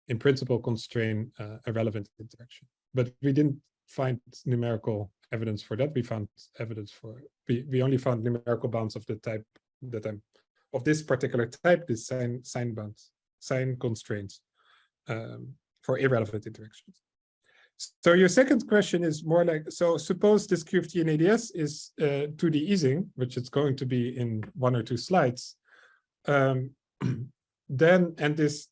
S2: in principle, constrain a relevant interaction. But we didn't find numerical evidence for that. We found evidence for, we only found numerical bounds of the type that of this particular type, this sign bounds, sign constraints for irrelevant interactions. So your second question is more like, so suppose this QFT in AdS is 2D easing, which it's going to be in 1 or 2 slides. And this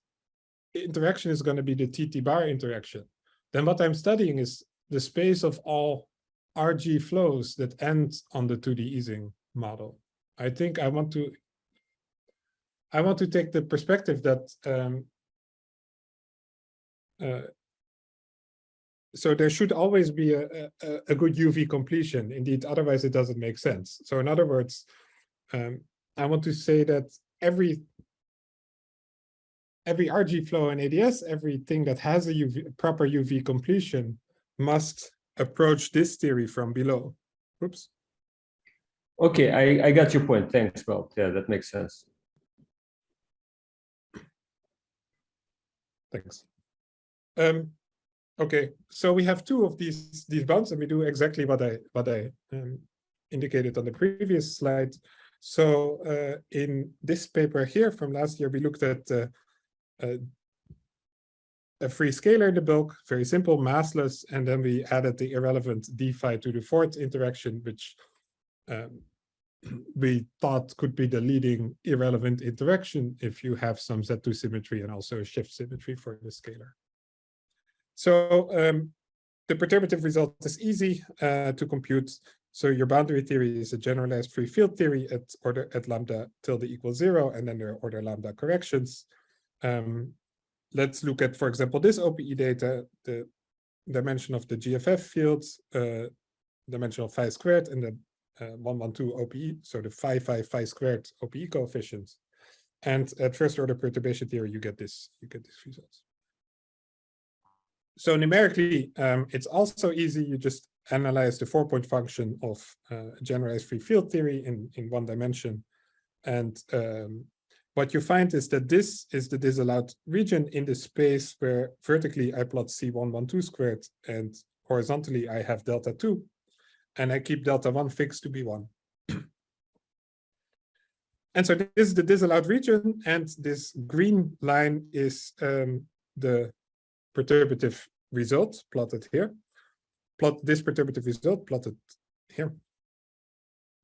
S2: interaction is going to be the TT bar interaction. Then what I'm studying is the space of all RG flows that end on the 2D easing model. I think I want to take the perspective that so there should always be a good UV completion. Indeed, otherwise it doesn't make sense. So in other words, I want to say that every RG flow in AdS, everything that has a proper UV completion must approach this theory from below. Oops.
S4: Okay, I got your point. Thanks, Balt. Yeah, that makes sense.
S2: Thanks. Okay, so we have 2 of these bounds, and we do exactly what I indicated on the previous slide. So in this paper here from last year, we looked at a free scalar in the bulk, very simple, massless, and then we added the irrelevant d phi to the 4th interaction, which we thought could be the leading irrelevant interaction if you have some Z2 symmetry and also a shift symmetry for the scalar. So the perturbative result is easy to compute. So your boundary theory is a generalized free field theory at lambda tilde equals 0, and then there are order lambda corrections. Let's look at, for example, this OPE data, the dimension of the GFF fields, dimension of phi squared, and the 112 OPE, so the phi squared OPE coefficients. And at first order perturbation theory, you get this results. So numerically, it's also easy. You just analyze the 4-point function of generalized free field theory in one dimension. And what you find is that this is the disallowed region in the space where vertically I plot C112 squared and horizontally I have delta 2. And I keep delta 1 fixed to be 1. And so this is the disallowed region, and this green line is the perturbative result plotted here. Plot this perturbative result plotted here.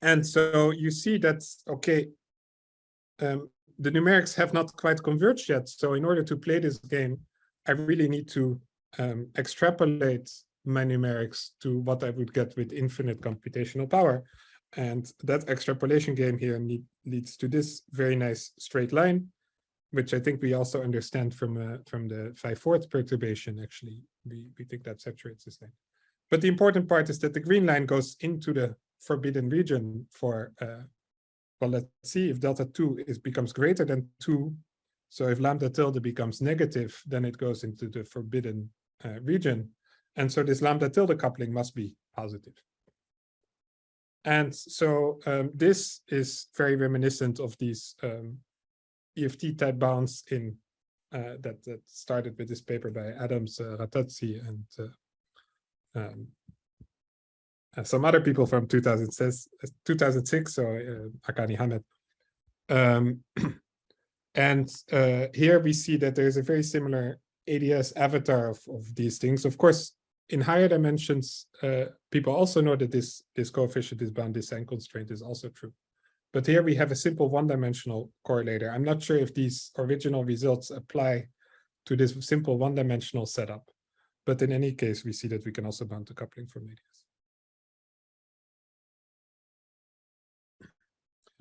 S2: And so you see that, okay, the numerics have not quite converged yet. So in order to play this game, I really need to extrapolate my numerics to what I would get with infinite computational power. And that extrapolation game here leads to this very nice straight line, which I think we also understand from the 5/4 perturbation. Actually, we think that saturates this thing. But the important part is that the green line goes into the forbidden region for, well, let's see if delta 2 becomes greater than 2. So if lambda tilde becomes negative, then it goes into the forbidden region. And so this lambda tilde coupling must be positive. And so this is very reminiscent of these EFT type bounds in that started with this paper by Adams, Ratazzi, and some other people from 2006, so Akani Hamed. And here we see that there's a very similar AdS avatar of these things. Of course, in higher dimensions, people also know that this coefficient, this bound design constraint is also true. But here we have a simple one-dimensional correlator. I'm not sure if these original results apply to this simple one-dimensional setup. But in any case, we see that we can also bound the coupling from AdS.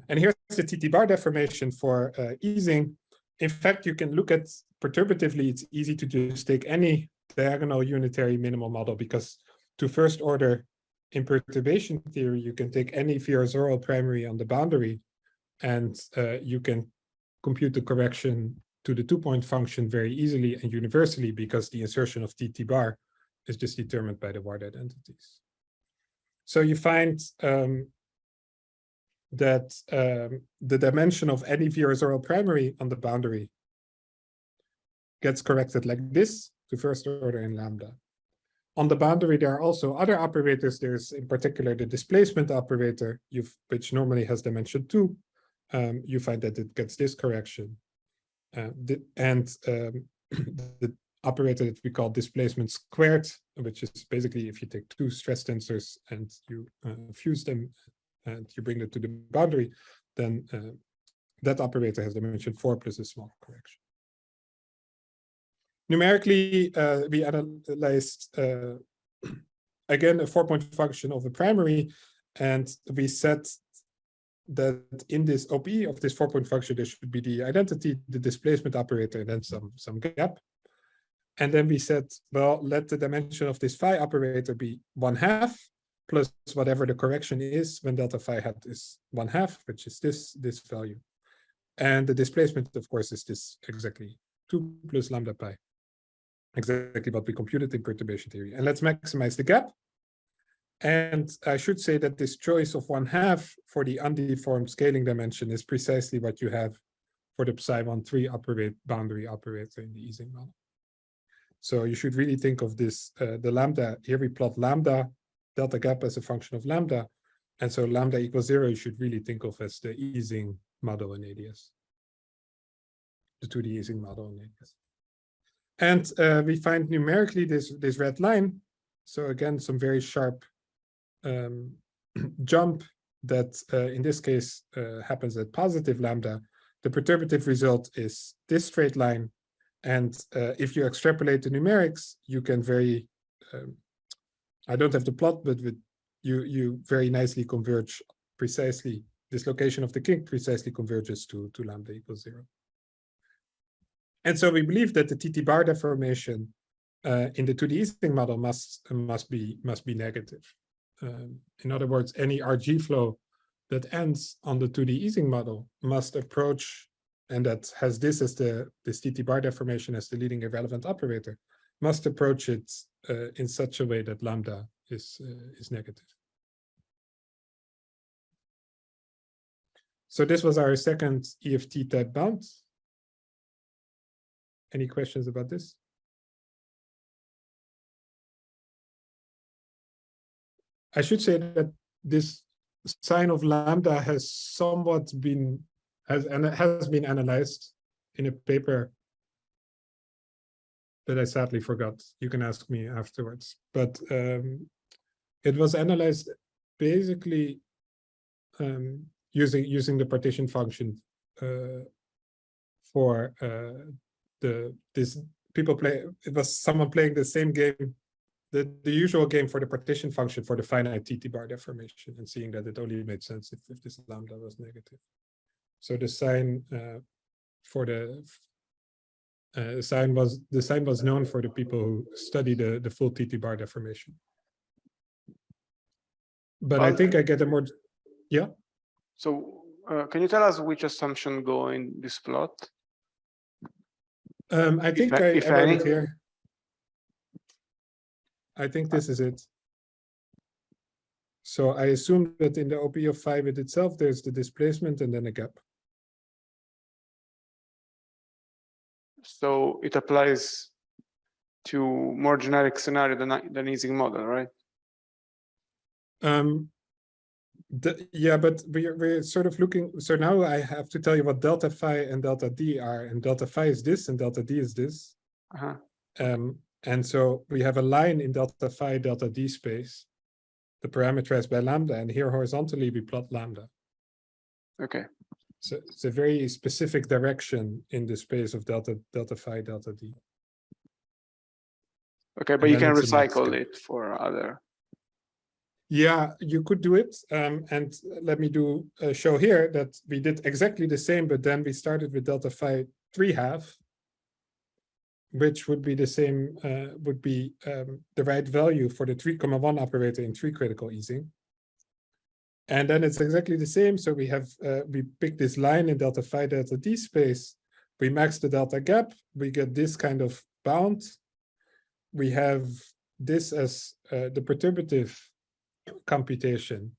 S2: And here's the TT bar deformation for easing. In fact, you can look at perturbatively, it's easy to just take any diagonal unitary minimal model, because to first order in perturbation theory, you can take any Virasoro primary on the boundary, and you can compute the correction to the 2-point function very easily and universally, because the insertion of TT bar is just determined by the ward identities. So you find that the dimension of any Virasoro primary on the boundary gets corrected like this to first order in lambda. On the boundary, there are also other operators. There's in particular the displacement operator, which normally has dimension 2. You find that it gets this correction. The operator that we call displacement squared, which is basically if you take 2 stress tensors and you fuse them and you bring them to the boundary, then that operator has dimension 4 plus a small correction. Numerically, we analyzed, again, a 4-point function of a primary, and we said that in this OPE of this 4-point function, there should be the identity, the displacement operator, and then some gap. And then we said, well, let the dimension of this phi operator be 1/2 plus whatever the correction is when delta phi hat is 1/2, which is this value. And the displacement, of course, is this exactly 2 plus lambda pi. Exactly what we computed in perturbation theory. And let's maximize the gap. And I should say that this choice of 1/2 for the undeformed scaling dimension is precisely what you have for the psi13 boundary operator in the Ising model. So you should really think of this, the lambda, here we plot lambda, delta gap as a function of lambda. And so lambda equals 0, you should really think of as the Ising model in AdS. The 2D Ising model in AdS. And we find numerically this red line. So again, some very sharp jump that in this case happens at positive lambda, the perturbative result is this straight line. And if you extrapolate the numerics, you can very, I don't have the plot, but you very nicely converge precisely. This location of the kink precisely converges to lambda equals 0. And so we believe that the TT bar deformation in the 2D Ising model must be negative. In other words, any RG flow that ends on the 2D Ising model must approach, and that has this as this TT bar deformation as the leading irrelevant operator, must approach it in such a way that lambda is negative. So this was our second EFT type bound. Any questions about this? I should say that this sign of lambda has somewhat been has been analyzed in a paper that I sadly forgot. You can ask me afterwards, but it was analyzed basically using the partition function for this people play. It was someone playing the same game, the usual game for the partition function for the finite TT bar deformation, and seeing that it only made sense if this lambda was negative. So the sign for the sign was known for the people who study the full TT bar deformation. But I think I get a more, yeah.
S1: So can you tell us which assumption go in this plot?
S2: I think I wrote it here. I think this is it. So I assume that in the OP of phi with itself, there's the displacement and then a gap.
S1: So it applies to more generic scenario than Ising model, right?
S2: Yeah, but we're sort of looking. So now I have to tell you what delta phi and delta d are, and delta phi is this, and delta d is this. And so we have a line in delta phi delta d space, the parameterized by lambda, and here horizontally we plot lambda.
S1: Okay.
S2: So it's a very specific direction in the space of delta phi delta d.
S1: Okay, but you can recycle it for other.
S2: Yeah, you could do it. And let me do a show here that we did exactly the same, but then we started with delta phi 3/2, which would be the same, would be the right value for the 3,1 operator in 3 critical Ising. And then it's exactly the same. So we have, we pick this line in delta phi delta d space. We max the delta gap. We get this kind of bound. We have this as the perturbative computation,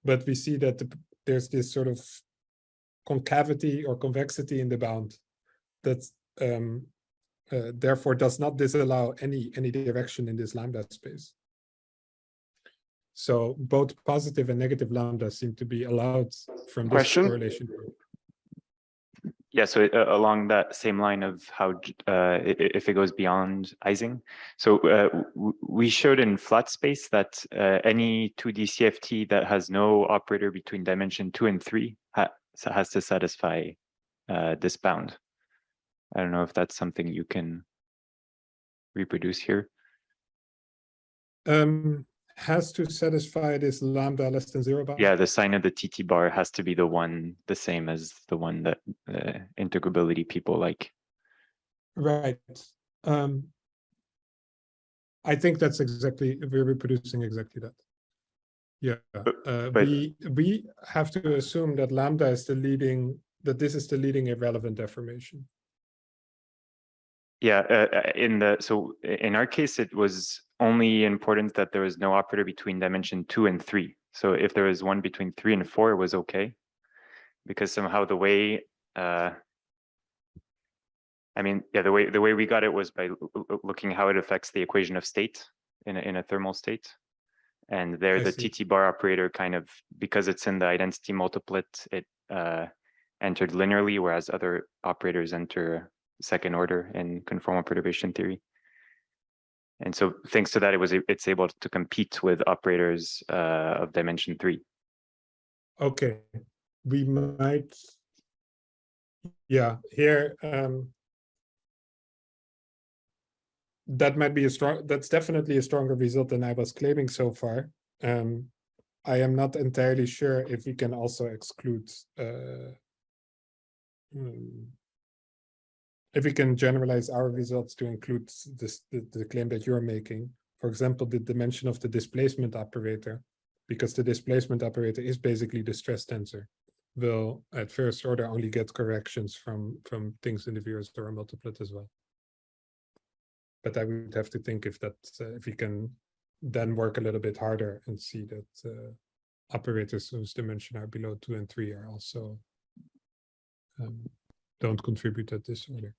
S2: but we see that there's this sort of concavity or convexity in the bound that therefore does not disallow any direction in this lambda space. So both positive and negative lambda seem to be allowed from this correlation group.
S5: Yeah, so along that same line of how if it goes beyond Ising, so we showed in flat space that any 2D CFT that has no operator between dimension 2 and 3 has to satisfy this bound. I don't know if that's something you can reproduce here.
S2: Has to satisfy this lambda less than 0 bound?
S5: Yeah, the sign of the TT bar has to be the same as the one that integrability people like.
S2: Right. I think that's exactly, we're reproducing exactly that. Yeah, but we have to assume that lambda is the leading, that this is the leading irrelevant deformation.
S5: Yeah, so in our case, it was only important that there was no operator between dimension 2 and 3. So if there was one between 3 and 4, it was okay, because somehow the way, I mean, yeah, the way we got it was by looking how it affects the equation of state in a thermal state, and there the TT bar operator kind of, because it's in the identity multiplet, it entered linearly, whereas other operators enter second order in conformal perturbation theory. And so thanks to that, it's able to compete with operators of dimension 3.
S2: Okay, we might, yeah, here, that might be that's definitely a stronger result than I was claiming so far. I am not entirely sure if we can also exclude, if we can generalize our results to include the claim that you're making. For example, the dimension of the displacement operator, because the displacement operator is basically the stress tensor, will at first order only get corrections from things in the VRSR multiplet as well. But I would have to think if that if we can then work a little bit harder and see that operators whose dimension are below 2 and 3 are also don't contribute at this order.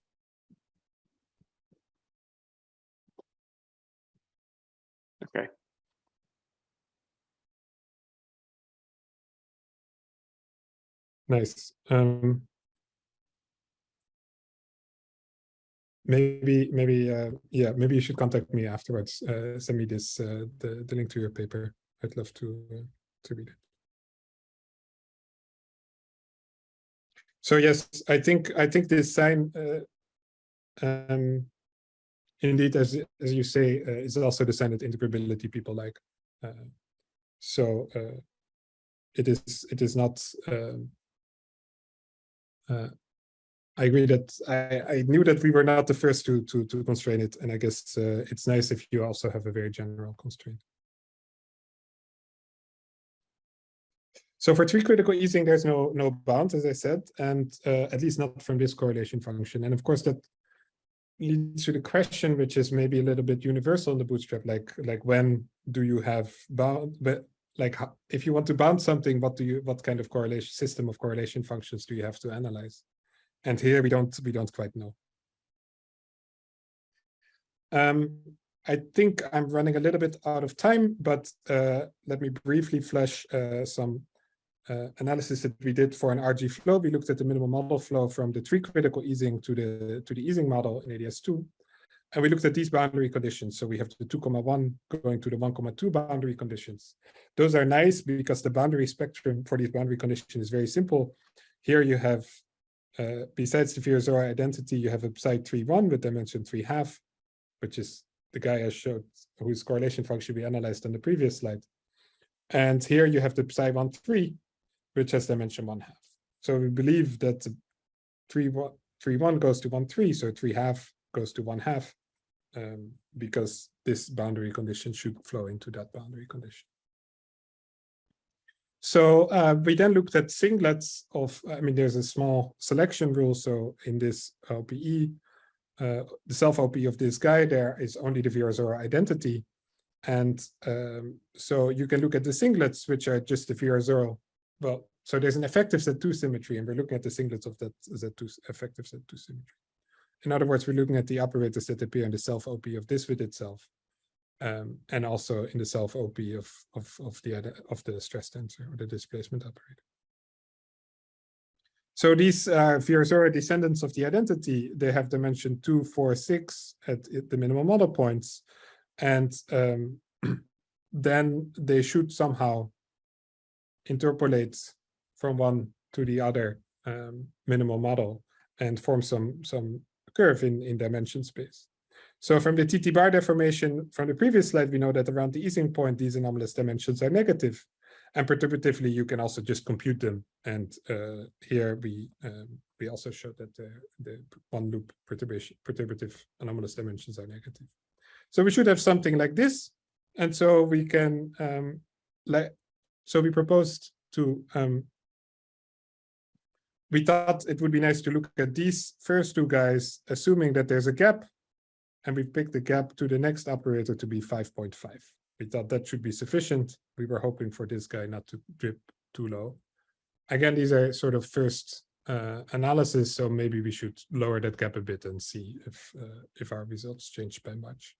S1: Okay.
S2: Nice. Maybe yeah, maybe you should contact me afterwards. Send me this the link to your paper. I'd love to read it. So yes, I think this sign indeed, as you say, is also the sign that integrability people like. So it is not. I agree that I knew that we were not the first to constrain it, and I guess it's nice if you also have a very general constraint. So for tree critical easing, there's no bound, as I said, and at least not from this correlation function. And of course, that leads to the question, which is maybe a little bit universal in the bootstrap, like when do you have bound? But like, if you want to bound something, what kind of correlation system of correlation functions do you have to analyze? And here we don't quite know. I think I'm running a little bit out of time, but let me briefly flash some analysis that we did for an RG flow. We looked at the minimal model flow from the tree critical easing to the easing model in AdS2. And we looked at these boundary conditions. So we have the 2,1 going to the 1,2 boundary conditions. Those are nice because the boundary spectrum for these boundary conditions is very simple. Here you have, besides the VRSR identity, you have a psi 3,1 with dimension 3.5, which is the guy I showed, whose correlation function we analyzed on the previous slide. And here you have the psi 1,3, which has dimension 1.5. So we believe that the 3,1 goes to 1,3, so 3.5 goes to 1.5, because this boundary condition should flow into that boundary condition. So we then looked at singlets of, I mean, there's a small selection rule. So in this LPE, the self-OP of this guy, there is only the VRSR identity. And so you can look at the singlets, which are just the VRSR. Well, so there's an effective Z2 symmetry, and we're looking at the singlets of that Z2 effective Z2 symmetry. In other words, we're looking at the operators that appear in the self-OP of this with itself. And also in the self-OP of the stress tensor or the displacement operator. So these VRSR descendants of the identity, they have dimension 2, 4, 6 at the minimal model points, and then they should somehow interpolate from one to the other minimal model and form some curve in dimension space. So from the TT bar deformation from the previous slide, we know that around the easing point, these anomalous dimensions are negative. And perturbatively, you can also just compute them. And here we also showed that the one loop perturbative anomalous dimensions are negative. So we should have something like this. And so we can, so we proposed to, we thought it would be nice to look at these first two guys, assuming that there's a gap. And we picked the gap to the next operator to be 5.5. We thought that should be sufficient. We were hoping for this guy not to drip too low. Again, these are sort of first analysis, so maybe we should lower that gap a bit and see if our results change by much.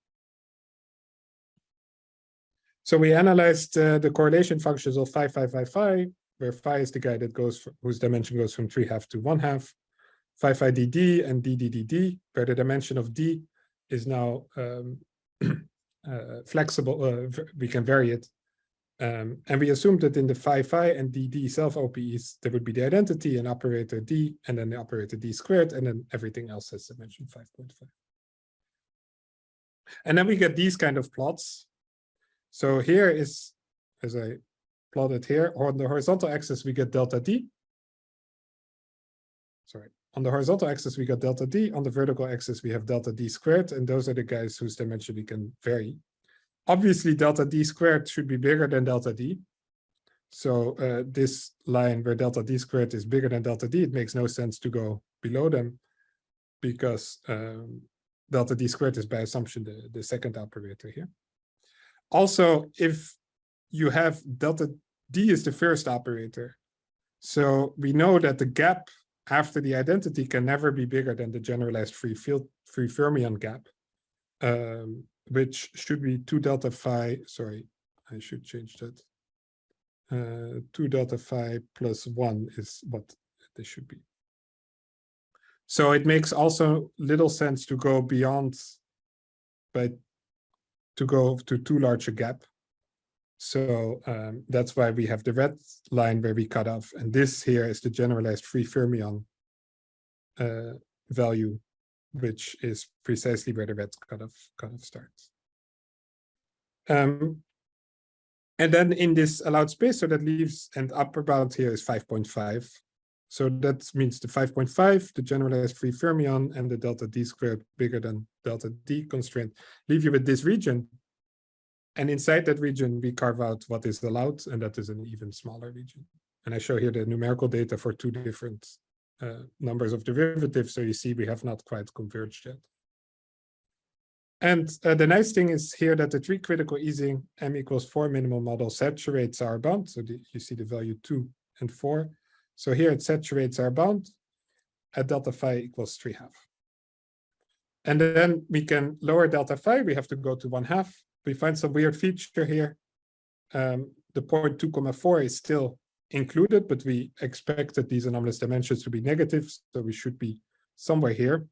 S2: So we analyzed the correlation functions of 5, 5, 5, 5, where phi is the guy that goes whose dimension goes from 3.5 to 1.5, 5, 5 dd and dd, where the dimension of d is now flexible. We can vary it, And we assumed that in the phi and DD self OPEs, there would be the identity and operator D, and then the operator D squared, and then everything else has dimension 5.5. And then we get these kind of plots. So here is, as I plotted here, on the horizontal axis, we get delta D. Sorry, on the horizontal axis, we got delta D. On the vertical axis, we have delta D squared, and those are the guys whose dimension we can vary. Obviously, delta D squared should be bigger than delta D. So this line where delta D squared is bigger than delta D, it makes no sense to go below them because delta D squared is by assumption the second operator here. Also, if you have delta D is the first operator, so we know that the gap after the identity can never be bigger than the generalized free fermion gap, which should be 2 delta phi. Sorry, I should change that. 2 delta phi plus 1 is what this should be. So it makes also little sense to go beyond, but to go to too large a gap. So that's why we have the red line where we cut off. And this here is the generalized free fermion value, which is precisely where the red cutoff starts. And then in this allowed space, so that leaves, and upper bound here is 5.5. So that means the 5.5, the generalized free fermion, and the delta D squared bigger than delta D constraint leave you with this region. And inside that region, we carve out what is allowed, and that is an even smaller region. And I show here the numerical data for 2 different numbers of derivatives. So you see we have not quite converged yet. And the nice thing is here that the 3 critical easing m equals 4 minimal model saturates our bound. So you see the value 2 and 4. So here it saturates our bound at delta phi equals 3/2. And then we can lower delta phi. We have to go to 1/2. We find some weird feature here. The point 2,4 is still included, but we expected these anomalous dimensions to be negative. So we should be somewhere here,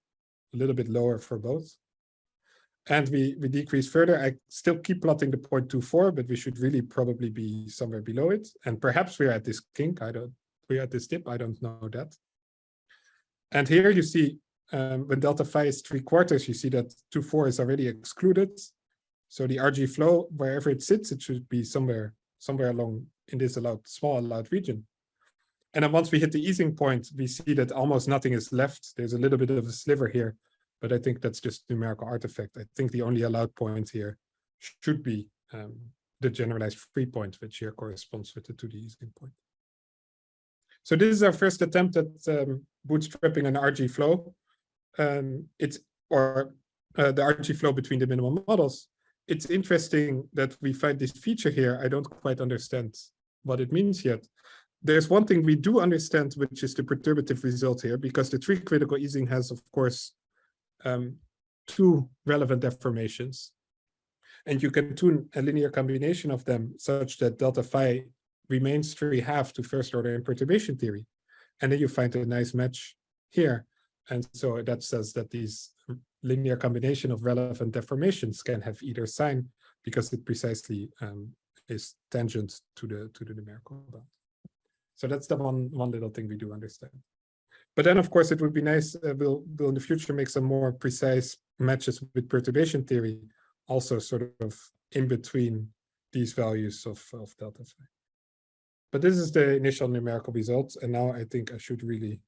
S2: a little bit lower for both. And we decrease further. I still keep plotting the 0.24, but we should really probably be somewhere below it. And perhaps we're at this kink. We're at this dip. I don't know that. And here you see when delta phi is 3/4, you see that 2,4 is already excluded. So the RG flow, wherever it sits, it should be somewhere along in this small allowed region. And then once we hit the easing point, we see that almost nothing is left. There's a little bit of a sliver here, but I think that's just numerical artifact. I think the only allowed point here should be the generalized free point, which here corresponds with the 2D easing point. So this is our first attempt at bootstrapping an RG flow. The RG flow between the minimal models. It's interesting that we find this feature here. I don't quite understand what it means yet. There's one thing we do understand, which is the perturbative result here, because the 3 critical easing has, of course, 2 relevant deformations. And you can tune a linear combination of them such that delta phi remains 3/2 to first order in perturbation theory. And then you find a nice match here. And so that says that these linear combination of relevant deformations can have either sign because it precisely is tangent to the numerical bound. So that's the one little thing we do understand. But then, of course, it would be nice, we'll in the future make some more precise matches with perturbation theory, also sort of in between these values of delta phi. But this is the initial numerical results, and now I think I should really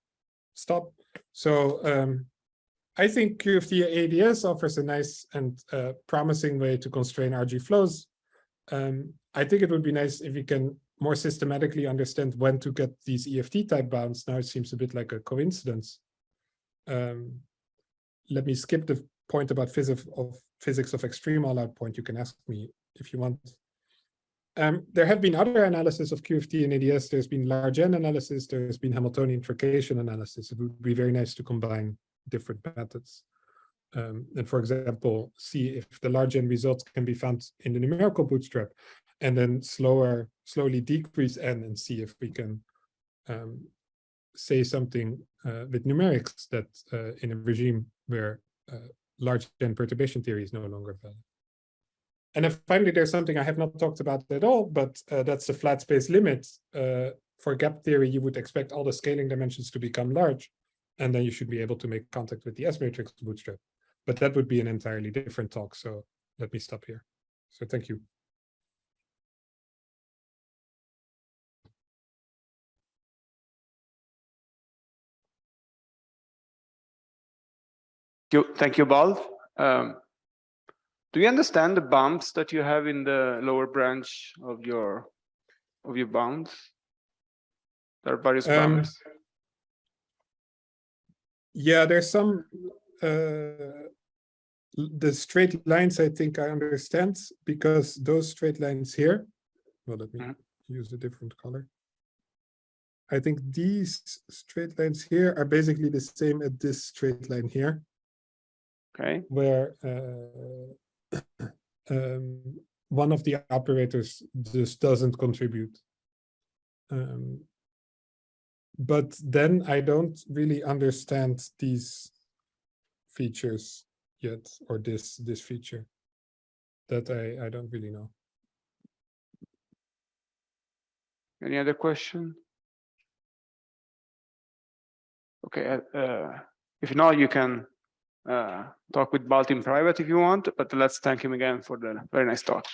S2: stop. So I think QFT AdS offers a nice and promising way to constrain RG flows. I think it would be nice if we can more systematically understand when to get these EFT type bounds. Now it seems a bit like a coincidence. Let me skip the point about physics of extreme all-out point. You can ask me if you want. There have been other analysis of QFT and AdS. There's been large N analysis. There's been Hamiltonian truncation analysis. It would be very nice to combine different methods. And for example, see if the large N results can be found in the numerical bootstrap, and then slowly decrease N and see if we can say something with numerics that in a regime where large N perturbation theory is no longer valid. And then finally, there's something I have not talked about at all, but that's the flat space limit. For gap theory, you would expect all the scaling dimensions to become large, and then you should be able to make contact with the S matrix bootstrap. But that would be an entirely different talk. So let me stop here. So thank you.
S1: Thank you, Balt. Do you understand the bumps that you have in the lower branch of your bounds? There are various bumps.
S2: Yeah, there's some the straight lines I think I understand, because those straight lines here, well, let me use a different color. I think these straight lines here are basically the same as this straight line here.
S1: Okay.
S2: Where one of the operators just doesn't contribute. But then I don't really understand these features yet, or this feature. That I don't really know.
S1: Any other question? Okay. If not, you can talk with Balt in private if you want, but let's thank him again for the very nice talk.